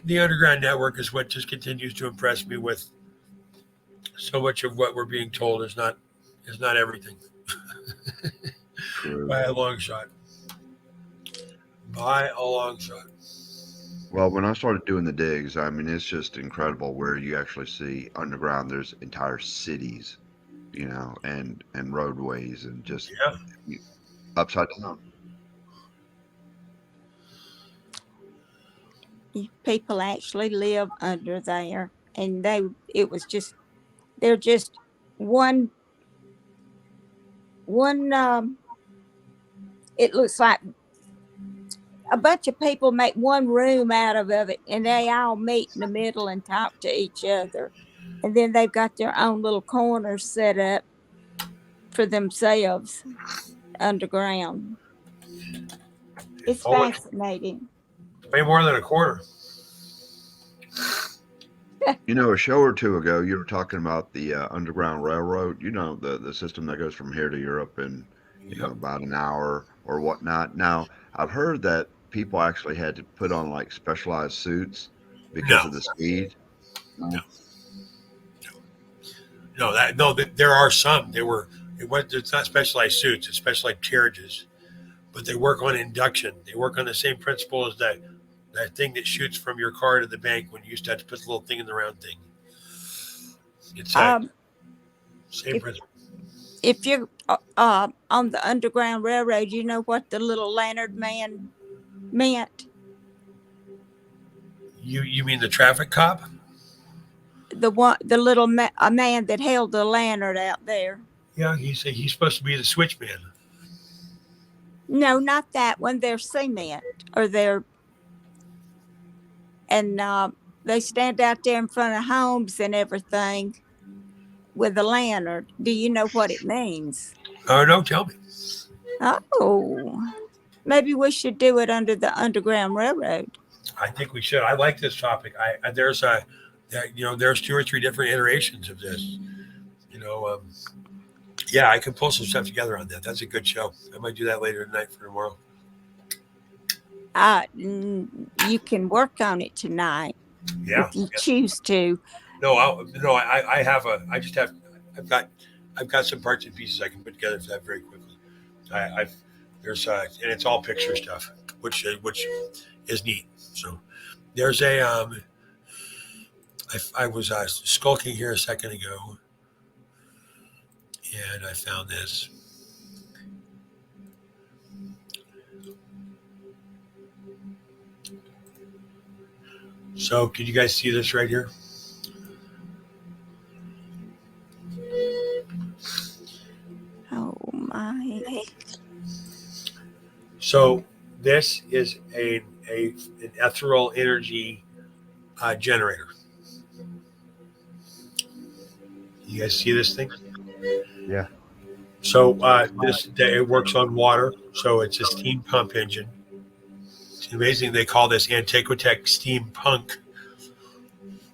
[SPEAKER 1] the underground network is what just continues to impress me with. So much of what we're being told is not everything.
[SPEAKER 4] True.
[SPEAKER 1] By a long shot. By a long shot.
[SPEAKER 4] Well, when I started doing the digs, I mean, it's just incredible where you actually see underground. There's entire cities, and roadways and just upside down.
[SPEAKER 3] People actually live under there, and they're just one. It looks like a bunch of people make one room out of it, and they all meet in the middle and talk to each other. And then they've got their own little corners set up for themselves underground. It's fascinating.
[SPEAKER 1] Way more than a quarter.
[SPEAKER 4] A show or two ago, you were talking about the Underground Railroad, the system that goes from here to Europe in, about an hour or whatnot. Now, I've heard that people actually had to put on like specialized suits because of the speed.
[SPEAKER 1] There are some. It's not specialized suits, it's specialized carriages. But they work on induction. They work on the same principle as that thing that shoots from your car to the bank when you used to have to put the little thing in the round thing. It's same principle.
[SPEAKER 3] If you're on the Underground Railroad, you know what the little lantern man meant?
[SPEAKER 1] You mean the traffic cop?
[SPEAKER 3] A man that held the lantern out there.
[SPEAKER 1] Yeah, he's supposed to be the switchman.
[SPEAKER 3] No, not that one. They're cement, and they stand out there in front of homes and everything with a lantern. Do you know what it means?
[SPEAKER 1] Oh, no, tell me.
[SPEAKER 3] Oh, maybe we should do it under the Underground Railroad.
[SPEAKER 1] I think we should. I like this topic. There's 2 or 3 different iterations of this. I can pull some stuff together on that. That's a good show. I might do that later tonight for tomorrow.
[SPEAKER 3] You can work on it tonight.
[SPEAKER 1] Yeah,
[SPEAKER 3] if you choose to.
[SPEAKER 1] I've got some parts and pieces I can put together for that very quickly. And it's all picture stuff, which is neat. So there's I was skulking here a second ago, and I found this. So can you guys see this right here?
[SPEAKER 3] Oh my.
[SPEAKER 1] So this is an ethereal energy generator. You guys see this thing?
[SPEAKER 4] Yeah.
[SPEAKER 1] So it works on water. So it's a steam pump engine. It's amazing they call this Antiquitech steampunk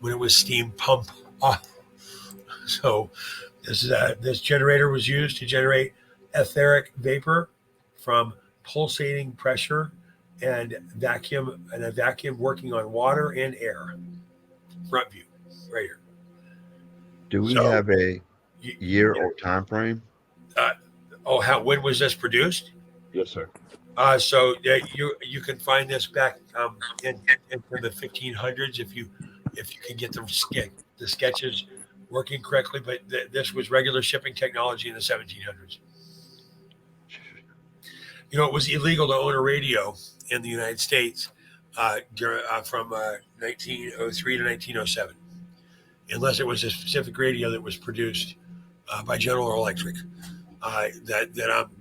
[SPEAKER 1] when it was steam pump. So this generator was used to generate etheric vapor from pulsating pressure and a vacuum working on water and air. Front view, right here.
[SPEAKER 4] Do we have a year or time frame?
[SPEAKER 1] When was this produced?
[SPEAKER 4] Yes, sir.
[SPEAKER 1] So you can find this back in the 1500s if you can get the sketches working correctly. But this was regular shipping technology in the 1700s. It was illegal to own a radio in the United States from 1903 to 1907. unless it was a specific radio that was produced by General Electric.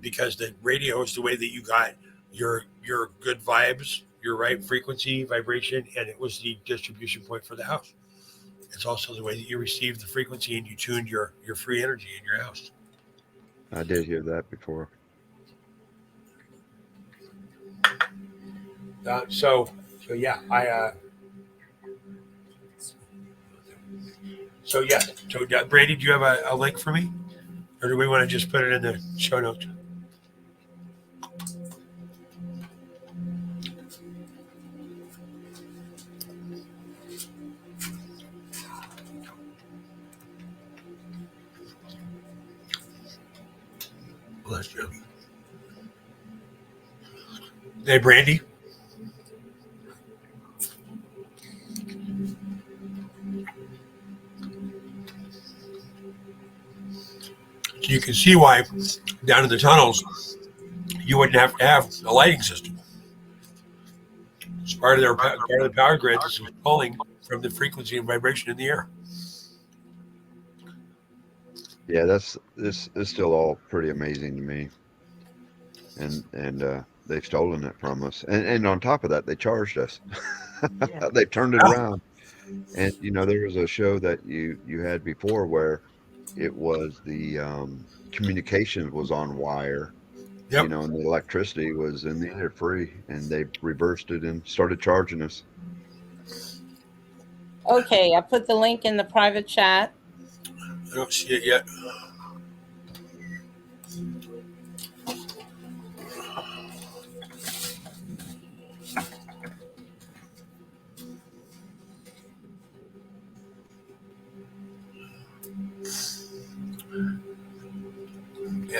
[SPEAKER 1] Because the radio is the way that you got your good vibes, your right frequency, vibration, and it was the distribution point for the house. It's also the way that you received the frequency and you tuned your free energy in your house.
[SPEAKER 4] I did hear that before.
[SPEAKER 1] So yeah, So Brandy, do you have a link for me, or do we want to just put it in the show notes? Bless you. Hey, Brandy. You can see why down in the tunnels you wouldn't have to have a lighting system. It's part of the power grid that's pulling from the frequency and vibration in the air.
[SPEAKER 4] Yeah, this is still all pretty amazing to me. And they've stolen it from us. And on top of that, they charged us.
[SPEAKER 3] Yeah.
[SPEAKER 4] They've turned it around. And there was a show that you had before where it was the communication was on wire,
[SPEAKER 1] Yep.
[SPEAKER 4] and the electricity was in the air free, and they reversed it and started charging us.
[SPEAKER 2] Okay, I put the link in the private chat.
[SPEAKER 1] I don't see it yet.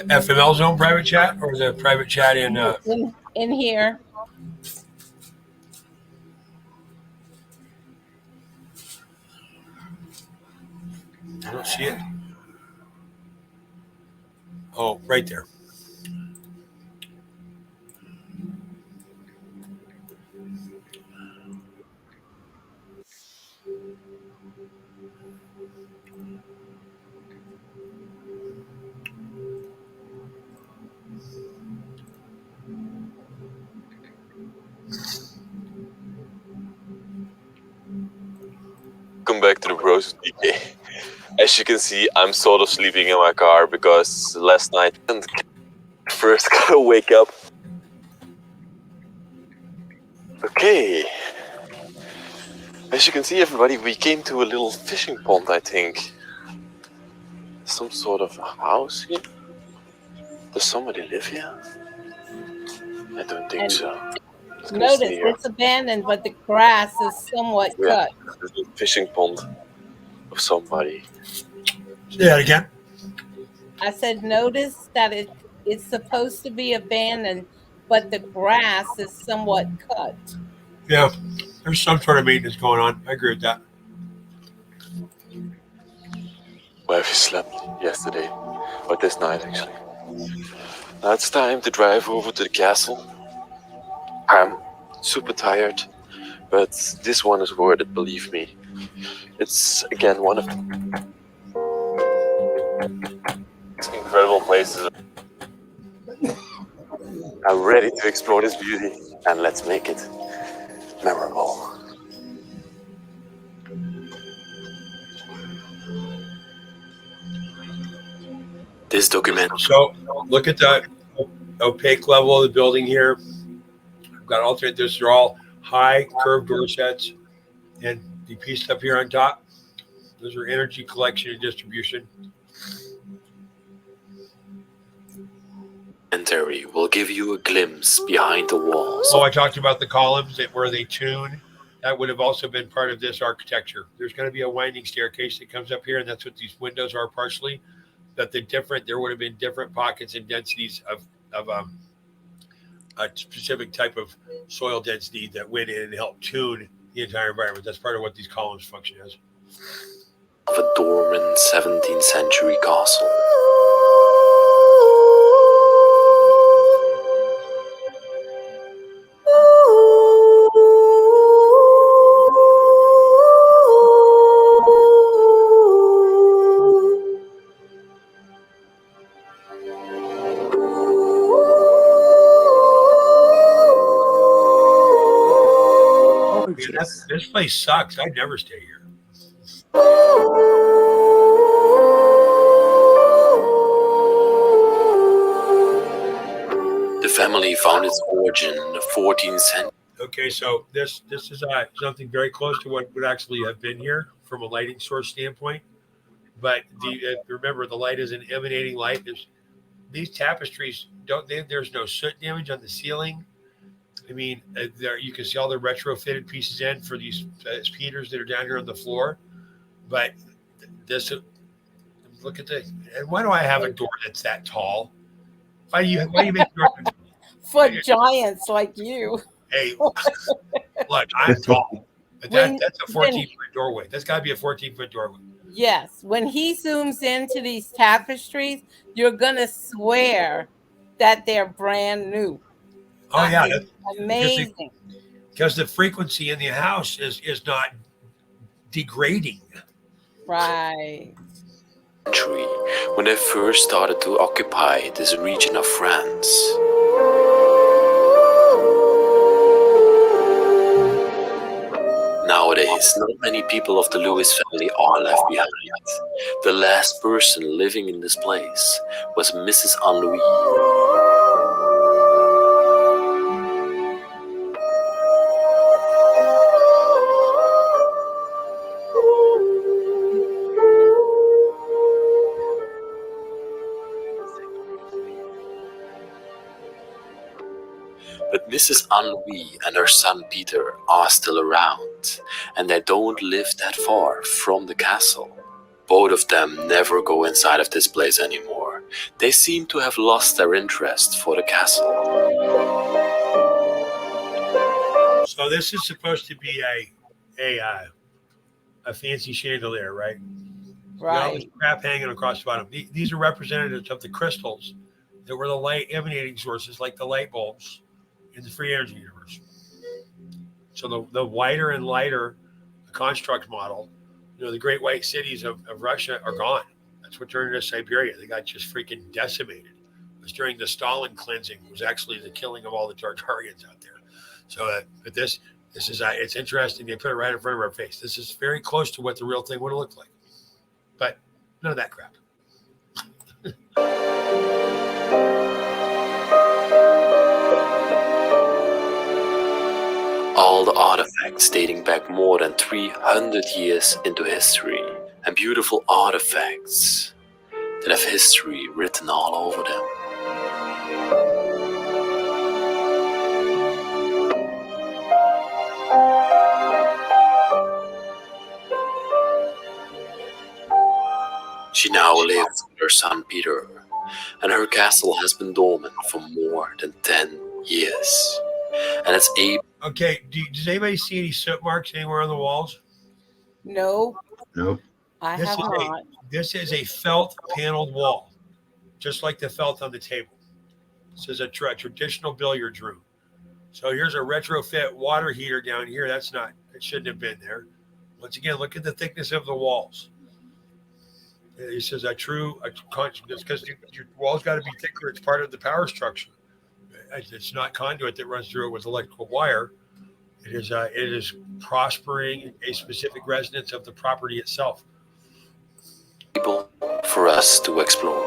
[SPEAKER 1] FML Zone private chat or the private chat in
[SPEAKER 2] here.
[SPEAKER 1] I don't see it. Oh, right there.
[SPEAKER 5] Welcome back to the Bros with DECAY. As you can see, I'm sort of sleeping in my car because last night I first gotta wake up. Okay. As you can see, everybody, we came to a little fishing pond, I think. Some sort of a house here? Does somebody live here? I don't think so.
[SPEAKER 2] Notice it's abandoned, but the grass is somewhat cut.
[SPEAKER 5] There's a fishing pond of somebody.
[SPEAKER 1] Say that again.
[SPEAKER 2] I said, notice that it's supposed to be abandoned, but the grass is somewhat cut.
[SPEAKER 1] Yeah, there's some sort of maintenance going on. I agree with that.
[SPEAKER 5] Where we slept yesterday, or this night actually. Now it's time to drive over to the castle. I'm super tired, but this one is worth it, believe me. It's again one of the incredible places. I'm ready to explore this beauty, and let's make it memorable. This document.
[SPEAKER 1] So look at the opaque level of the building here. I've got alternate. Those are all high curved door sets, and the piece up here on top. Those are energy collection and distribution.
[SPEAKER 5] Commentary will give you a glimpse behind the walls.
[SPEAKER 1] Oh, I talked about the columns where they tune. That would have also been part of this architecture. There's going to be a winding staircase that comes up here, and that's what these windows are partially. That there would have been different pockets and densities of a specific type of soil density that went in and helped tune the entire environment. That's part of what these columns function as.
[SPEAKER 5] Of a dormant 17th century castle.
[SPEAKER 1] This place sucks. I'd never stay here.
[SPEAKER 5] The family found its origin in the 14th century.
[SPEAKER 1] Okay, so this is something very close to what would actually have been here from a lighting source standpoint. But remember, the light is an emanating light. These tapestries there's no soot damage on the ceiling. I mean, you can see all the retrofitted pieces in for these heaters that are down here on the floor. But this, look at this. And why do I have a door that's that tall? Why do you make doors?
[SPEAKER 2] For giants like you.
[SPEAKER 1] Hey, look, I'm tall. But that's a 14-foot doorway. That's got to be a 14-foot doorway.
[SPEAKER 2] Yes. When he zooms into these tapestries, you're going to swear that they're brand new.
[SPEAKER 1] Oh, yeah.
[SPEAKER 2] That's amazing.
[SPEAKER 1] Because the frequency in the house is not degrading.
[SPEAKER 2] Right.
[SPEAKER 5] When they first started to occupy this region of France. Nowadays, not many people of the Lewis family are left behind. The last person living in this place was Mrs. Anne-Louis. But Mrs. Anne-Louis and her son Peter are still around, and they don't live that far from the castle. Both of them never go inside of this place anymore. They seem to have lost their interest for the castle.
[SPEAKER 1] So this is supposed to be a fancy chandelier, right?
[SPEAKER 2] Right.
[SPEAKER 1] All this crap hanging across the bottom. These are representatives of the crystals that were the light emanating sources, like the light bulbs in the free energy universe. So the wider and lighter the construct model, the great white cities of Russia are gone. That's what turned into Siberia. They got just freaking decimated. It was during the Stalin cleansing. It was actually the killing of all the Tartarians out there. So, but this is it's interesting. They put it right in front of our face. This is very close to what the real thing would have looked like, but none of that crap.
[SPEAKER 5] All the artifacts dating back more than 300 years into history, and beautiful artifacts that have history written all over them. She now lives with her son Peter, and her castle has been dormant for more than 10 years. And it's
[SPEAKER 1] Okay, does anybody see any soot marks anywhere on the walls?
[SPEAKER 2] No.
[SPEAKER 4] Nope.
[SPEAKER 2] I have not.
[SPEAKER 1] This is a felt paneled wall, just like the felt on the table. This is a traditional billiards room. So here's a retrofit water heater down here. It shouldn't have been there. Once again, look at the thickness of the walls. This is because your walls got to be thicker. It's part of the power structure. It's not conduit that runs through it with electrical wire. It is prospering a specific resonance of the property itself.
[SPEAKER 5] For us to explore.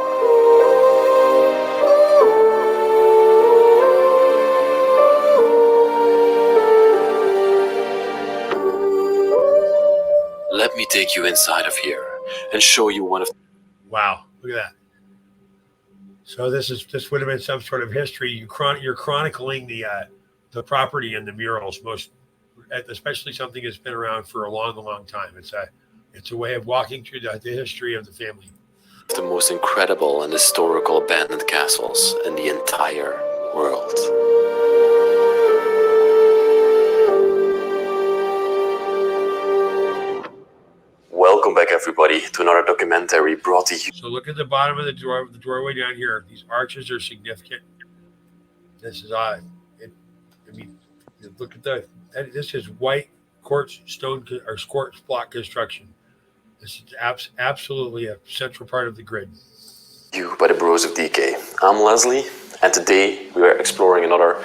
[SPEAKER 5] Let me take you inside of here and show you one of.
[SPEAKER 1] Wow, look at that. So this would have been some sort of history. You're chronicling the property and the murals, especially something that's been around for a long, long time. It's a way of walking through the history of the family.
[SPEAKER 5] The most incredible and historical abandoned castles in the entire world. Welcome back, everybody, to another documentary brought to you.
[SPEAKER 1] So look at the bottom of the doorway down here. These arches are significant. This is odd. Look at this is white quartz stone or quartz block construction. This is absolutely a central part of the grid.
[SPEAKER 5] You by the Bros of DECAY. I'm Leslie, and today we are exploring another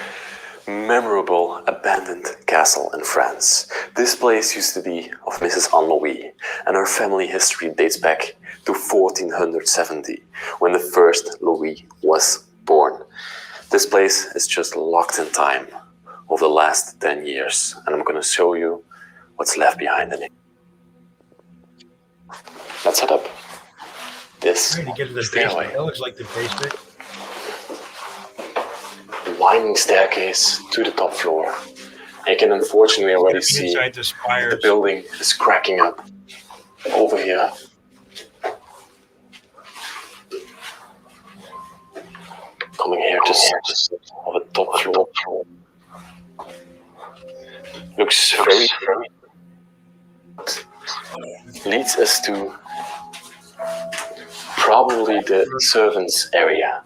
[SPEAKER 5] memorable abandoned castle in France. This place used to be of Mrs. Anne-Louis, and her family history dates back to 1470, when the first Louis was born. This place is just locked in time over the last 10 years, and I'm going to show you what's left behind in it. Let's head up this
[SPEAKER 1] Trying to get to the
[SPEAKER 5] stairway.
[SPEAKER 1] basement. That looks like the basement.
[SPEAKER 5] Winding staircase to the top floor. You can unfortunately already see
[SPEAKER 1] Inside the spires.
[SPEAKER 5] the building is cracking up over here. Coming here to sit on the top floor. Looks very leads us to probably the servants' area,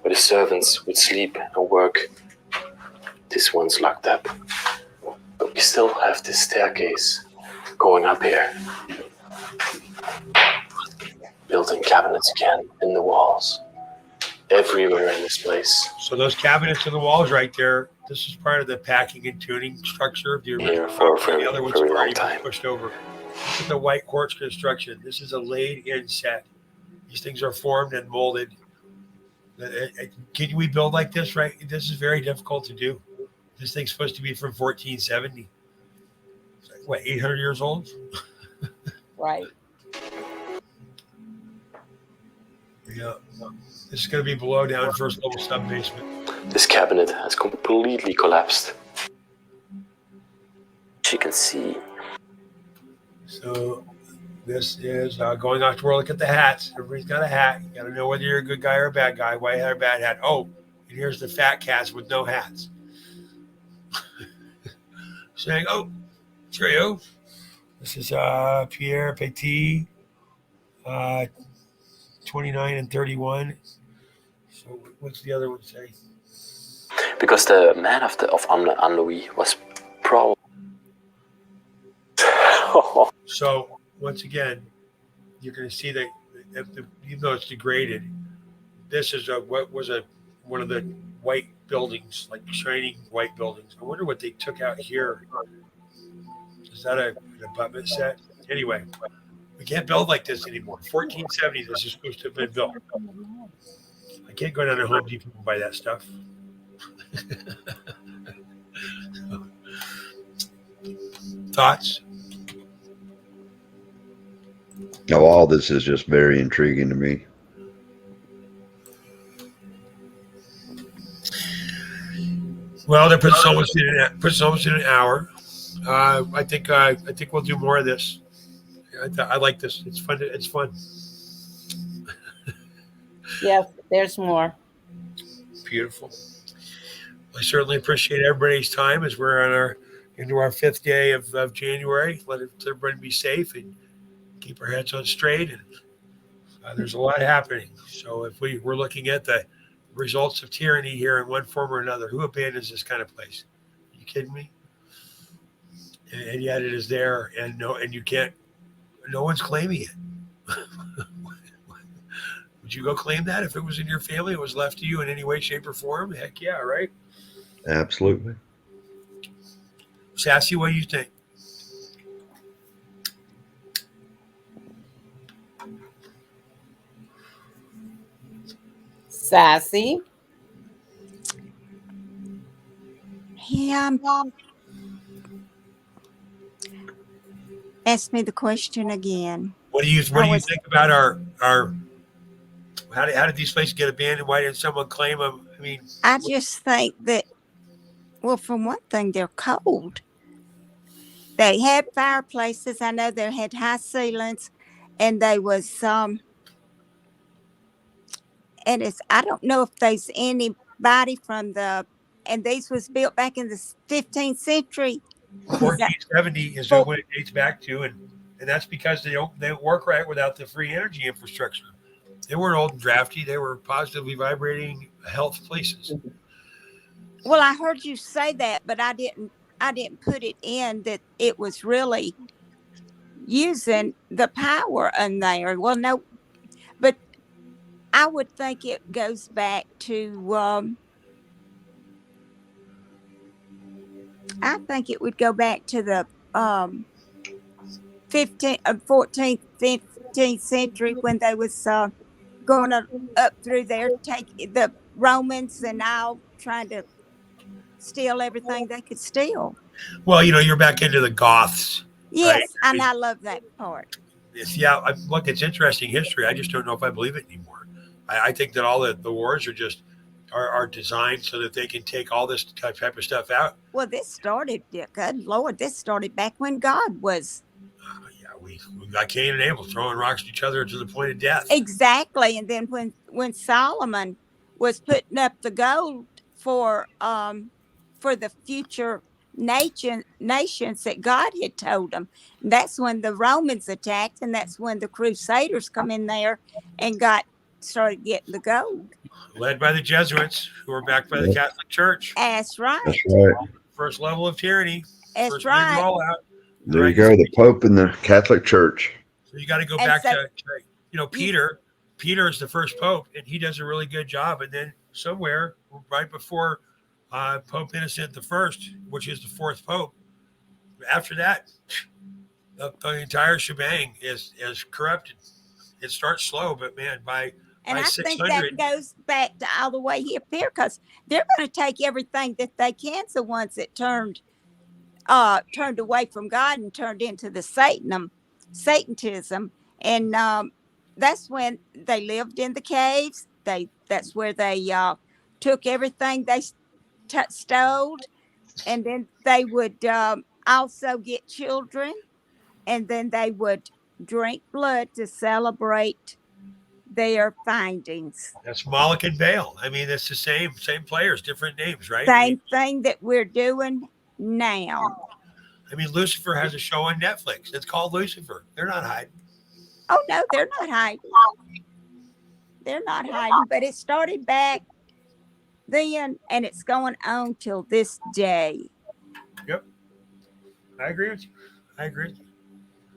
[SPEAKER 5] where the servants would sleep and work. This one's locked up, but we still have this staircase going up here. Built-in cabinets again in the walls, everywhere in this place.
[SPEAKER 1] So those cabinets in the walls right there, this is part of the packing and tuning structure of the original.
[SPEAKER 5] Here for a very,
[SPEAKER 1] the other one's
[SPEAKER 5] very long
[SPEAKER 1] already been
[SPEAKER 5] time.
[SPEAKER 1] pushed over. Look at the white quartz construction. This is a laid-in set. These things are formed and molded. Can we build like this, right? This is very difficult to do. This thing's supposed to be from 1470. It's like, what, 800 years old?
[SPEAKER 2] Right.
[SPEAKER 1] Yeah. This is going to be below down first level sub basement.
[SPEAKER 5] This cabinet has completely collapsed. As you can see.
[SPEAKER 1] So this is going off to war. Look at the hats. Everybody's got a hat. You got to know whether you're a good guy or a bad guy, white hat or bad hat. Oh, and here's the fat cats with no hats. Saying, oh, cheerio. This is Pierre Petit, 29 and 31. So what's the other one say?
[SPEAKER 5] Because the man of Anne-Louis was probably.
[SPEAKER 1] So once again, you're going to see that even though it's degraded, this is one of the white buildings, like shining white buildings. I wonder what they took out here. Is that an abutment set? Anyway, we can't build like this anymore. 1470, this is supposed to have been built. I can't go down to Home Depot and buy that stuff. Thoughts?
[SPEAKER 4] No, all this is just very intriguing to me.
[SPEAKER 1] Well, they put so much in an hour. I think we'll do more of this. I like this. It's fun. It's fun.
[SPEAKER 2] Yes, there's more.
[SPEAKER 1] Beautiful. I certainly appreciate everybody's time as we're into our 5th day of January. Let everybody be safe and keep our heads on straight. And there's a lot happening. So if we're looking at the results of tyranny here in one form or another, who abandons this kind of place? Are you kidding me? And yet it is there, and you can't. No one's claiming it. Would you go claim that if it was in your family? It was left to you in any way, shape, or form? Heck yeah, right?
[SPEAKER 4] Absolutely.
[SPEAKER 1] Sassy, what do you think?
[SPEAKER 2] Sassy.
[SPEAKER 3] Yeah. Ask me the question again.
[SPEAKER 1] What do you think about our how did these places get abandoned? Why didn't someone claim them? I mean,
[SPEAKER 3] I just think that, well, for one thing, they're cold. They had fireplaces. I know they had high ceilings, and they was and I don't know if there's anybody from and these was built back in the 15th century.
[SPEAKER 1] 1470 is what it dates back to, and that's because they don't work right without the free energy infrastructure. They weren't old and drafty. They were positively vibrating health places.
[SPEAKER 3] Well, I heard you say that, but I didn't put it in that it was really using the power in there. Well, no, but I would think it goes back to I think it would go back to the 14th, 15th century when they was going up through there, take the Romans and all trying to steal everything they could steal.
[SPEAKER 1] Well, you're back into the Goths, right?
[SPEAKER 3] Yes, and I love that part.
[SPEAKER 1] Yeah, look, it's interesting history. I just don't know if I believe it anymore. I think that all the wars are just are designed so that they can take all this type of stuff out.
[SPEAKER 3] Well, this started, good Lord, this started back when God was.
[SPEAKER 1] Yeah, we got Cain and Abel throwing rocks at each other to the point of death.
[SPEAKER 3] Exactly. And then when Solomon was putting up the gold for the future nations that God had told them, that's when the Romans attacked, and that's when the Crusaders come in there and started getting the gold.
[SPEAKER 1] Led by the Jesuits, who were backed by the Catholic Church.
[SPEAKER 3] That's right.
[SPEAKER 4] That's right.
[SPEAKER 1] First level of tyranny.
[SPEAKER 3] That's
[SPEAKER 1] first
[SPEAKER 3] right.
[SPEAKER 1] big rollout.
[SPEAKER 4] There you go, the Pope and the Catholic Church.
[SPEAKER 1] So you got to go back to Peter. Peter is the first Pope, and he does a really good job. And then somewhere right before Pope Innocent the First, which is the fourth Pope, after that, the entire shebang is corrupted. It starts slow, but man, by
[SPEAKER 3] I
[SPEAKER 1] 600,
[SPEAKER 3] think that goes back to all the way here, because they're going to take everything that they can. The ones that turned away from God and turned into the Satanism, and that's when they lived in the caves. That's where they took everything they stole, and then they would also get children, and then they would drink blood to celebrate their findings.
[SPEAKER 1] That's Moloch and Baal. I mean, it's the same players, different names, right?
[SPEAKER 3] Same thing that we're doing now.
[SPEAKER 1] I mean, Lucifer has a show on Netflix. It's called Lucifer. They're not hiding.
[SPEAKER 3] Oh no, they're not hiding. They're not hiding, but it started back then, and it's going on till this day.
[SPEAKER 1] Yep, I agree with you.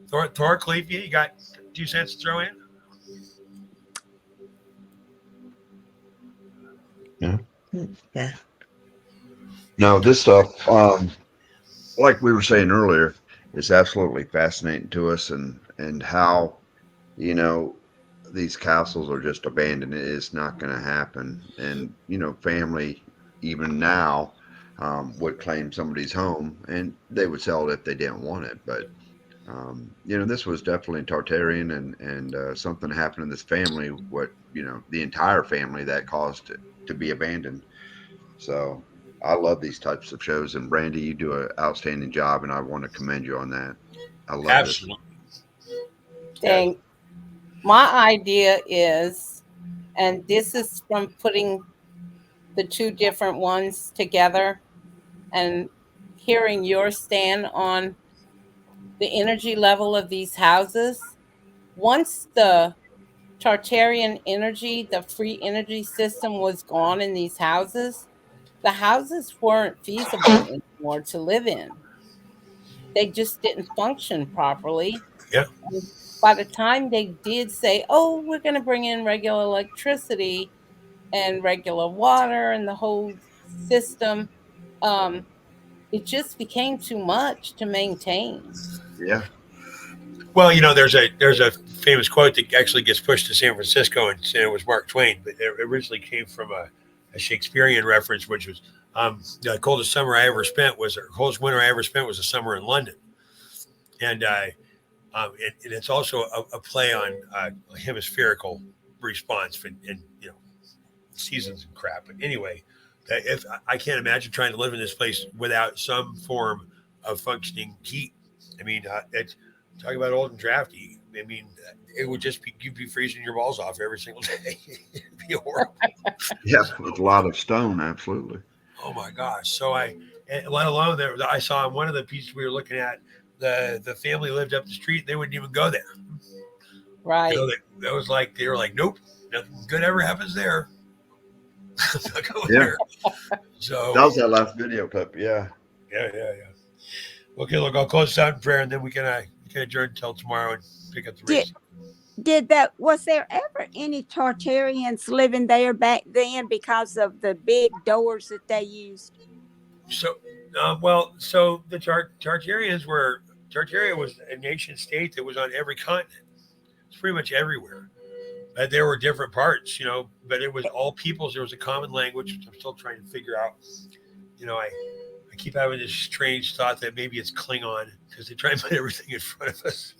[SPEAKER 1] Thor, Califia, you got 2 cents to throw in?
[SPEAKER 4] Yeah. No, this stuff, like we were saying earlier, is absolutely fascinating to us, and how, these castles are just abandoned. It's not going to happen. And, family, even now, would claim somebody's home, and they would sell it if they didn't want it. But, this was definitely Tartarian, and something happened in this family, the entire family, that caused it to be abandoned. So I love these types of shows, and Brandy, you do an outstanding job, and I want to commend you on that. I love
[SPEAKER 1] Absolutely.
[SPEAKER 2] Dang. My idea is, and this is from putting the two different ones together and hearing your stand on the energy level of these houses. Once the Tartarian energy, the free energy system, was gone in these houses, the houses weren't feasible anymore to live in. They just didn't function properly.
[SPEAKER 1] Yeah.
[SPEAKER 2] And by the time they did say, oh, we're going to bring in regular electricity and regular water and the whole system, it just became too much to maintain.
[SPEAKER 4] Yeah.
[SPEAKER 1] Well, there's a famous quote that actually gets pushed to San Francisco, and it was Mark Twain, but it originally came from a Shakespearean reference, which was the coldest winter I ever spent was a summer in London, and it's also a play on hemispherical response in seasons and crap. But anyway, if I can't imagine trying to live in this place without some form of functioning heat. I mean, it's talk about old and drafty. I mean, it would just be, you'd be freezing your balls off every single day. It'd be horrible.
[SPEAKER 4] Yeah, with a lot of stone, absolutely.
[SPEAKER 1] Oh my gosh! So let alone that I saw in one of the pieces we were looking at, the family lived up the street. They wouldn't even go there.
[SPEAKER 2] Right.
[SPEAKER 1] They were like, nope, nothing good ever happens there. Not going
[SPEAKER 4] Yeah.
[SPEAKER 1] there. So
[SPEAKER 4] That was that last video clip. Yeah.
[SPEAKER 1] Yeah. Okay, look, I'll close out in prayer, and then we can adjourn until tomorrow and pick up the race.
[SPEAKER 3] Was there ever any Tartarians living there back then because of the big doors that they used?
[SPEAKER 1] So, so the Tartarians were Tartaria was a nation state that was on every continent. It's pretty much everywhere. There were different parts, but it was all peoples. There was a common language, which I'm still trying to figure out. I keep having this strange thought that maybe it's Klingon because they try and put everything in front of us.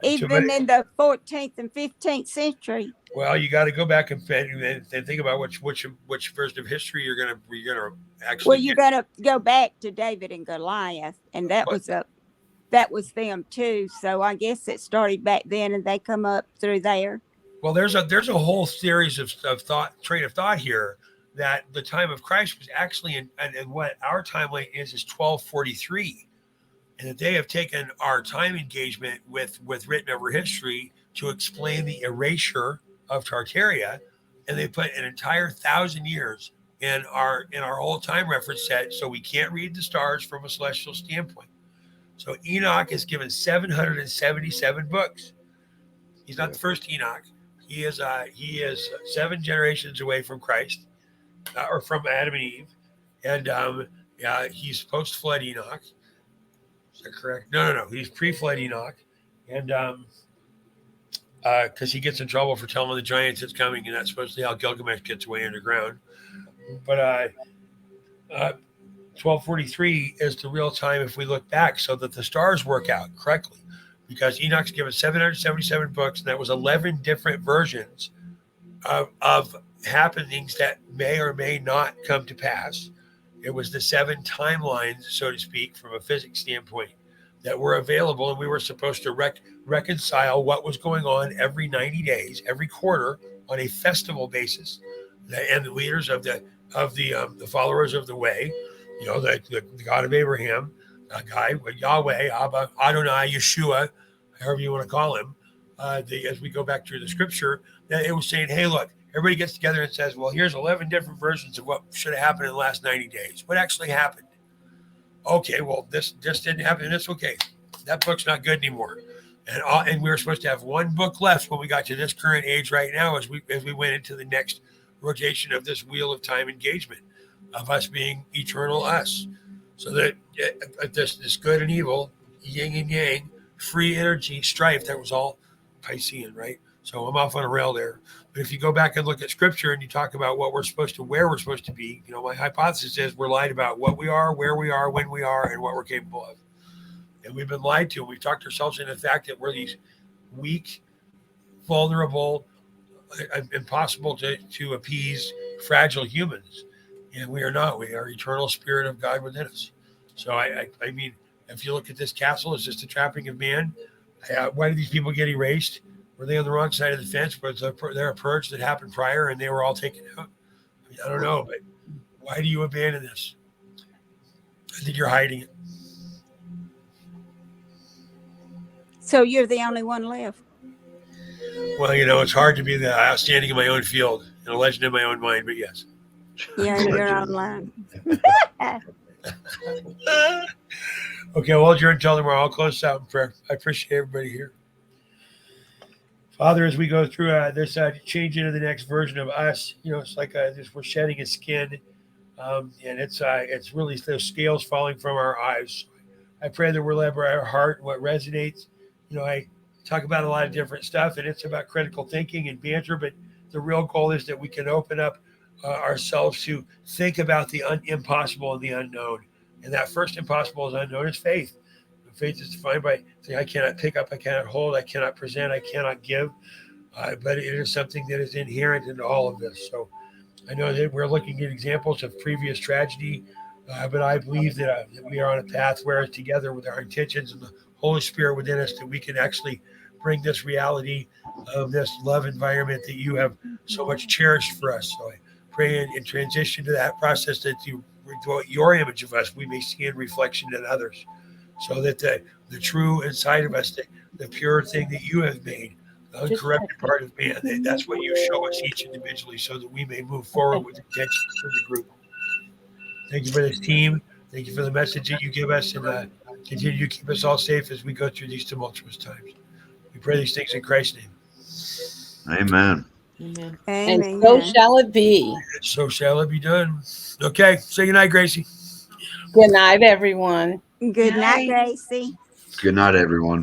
[SPEAKER 3] Even in the 14th and 15th century.
[SPEAKER 1] Well, you got to go back and think about which version of history you're gonna actually.
[SPEAKER 3] Well, you got to go back to David and Goliath, and that was them too. So I guess it started back then, and they come up through there.
[SPEAKER 1] Well, there's a whole series of train of thought here that the time of Christ was actually and what our timeline is 1243, and that they have taken our time engagement with written over history to explain the erasure of Tartaria, and they put an entire 1,000 years in our whole time reference set, so we can't read the stars from a celestial standpoint. So Enoch is given 777 books. He's not the first Enoch. He is 7 generations away from Christ, or from Adam and Eve, and he's post-flood Enoch. Is that correct? No. He's pre-flood Enoch, and because he gets in trouble for telling the giants it's coming, and that's supposedly how Gilgamesh gets away underground. But 1243 is the real time if we look back, so that the stars work out correctly, because Enoch's given 777 books, and that was 11 different versions of happenings that may or may not come to pass. It was the 7 timelines, so to speak, from a physics standpoint, that were available, and we were supposed to reconcile what was going on every 90 days, every quarter, on a festival basis. And the leaders of the followers of the way, the God of Abraham, a guy with Yahweh, Abba, Adonai, Yeshua, however you want to call him, as we go back through the scripture, that it was saying, hey, look, everybody gets together and says, well, here's 11 different versions of what should have happened in the last 90 days. What actually happened? Okay, well, this didn't happen. It's okay. That book's not good anymore. And we were supposed to have one book left when we got to this current age right now, as we went into the next rotation of this wheel of time engagement of us being eternal us. So that this good and evil, yin and yang, free energy, strife, that was all Piscean, right? So I'm off on a rail there. But if you go back and look at scripture and you talk about where we're supposed to be, my hypothesis is we're lied about what we are, where we are, when we are, and what we're capable of. And we've been lied to. We've talked ourselves into the fact that we're these weak, vulnerable, impossible to appease, fragile humans. And we are not. We are eternal spirit of God within us. So I mean, if you look at this castle, it's just a trapping of man. Why did these people get erased? Were they on the wrong side of the fence? Was there a purge that happened prior and they were all taken out? I don't know, but why do you abandon this? I think you're hiding it.
[SPEAKER 3] So you're the only one left.
[SPEAKER 1] Well, it's hard to be the outstanding in my own field and a legend in my own mind, but yes.
[SPEAKER 3] Yeah, you're online.
[SPEAKER 1] Okay, well, adjourn until tomorrow. I'll close out in prayer. I appreciate everybody here. Father, as we go through this change into the next version of us, it's like we're shedding a skin, and it's really those scales falling from our eyes. I pray that we're led by our heart and what resonates. I talk about a lot of different stuff, and it's about critical thinking and banter, but the real goal is that we can open up ourselves to think about the impossible and the unknown. And that first impossible is unknown is faith. Faith is defined by saying, I cannot pick up, I cannot hold, I cannot present, I cannot give. But it is something that is inherent in all of this. So I know that we're looking at examples of previous tragedy, but I believe that we are on a path where together with our intentions and the Holy Spirit within us, that we can actually bring this reality of this love environment that you have so much cherished for us. So I pray in transition to that process that you devote your image of us, we may see in reflection in others. So that the true inside of us, the pure thing that you have made, the uncorrupted part of man, that's what you show us each individually, so that we may move forward with intention for the group. Thank you for this team. Thank you for the message that you give us, and continue to keep us all safe as we go through these tumultuous times. We pray these things in Christ's name.
[SPEAKER 4] Amen.
[SPEAKER 2] Amen.
[SPEAKER 3] Amen.
[SPEAKER 2] And so shall it be.
[SPEAKER 1] So shall it be done. Okay. Say goodnight, Gracie.
[SPEAKER 2] Good night, everyone.
[SPEAKER 3] Good night,
[SPEAKER 6] Night.
[SPEAKER 3] Gracie.
[SPEAKER 4] Good night, everyone.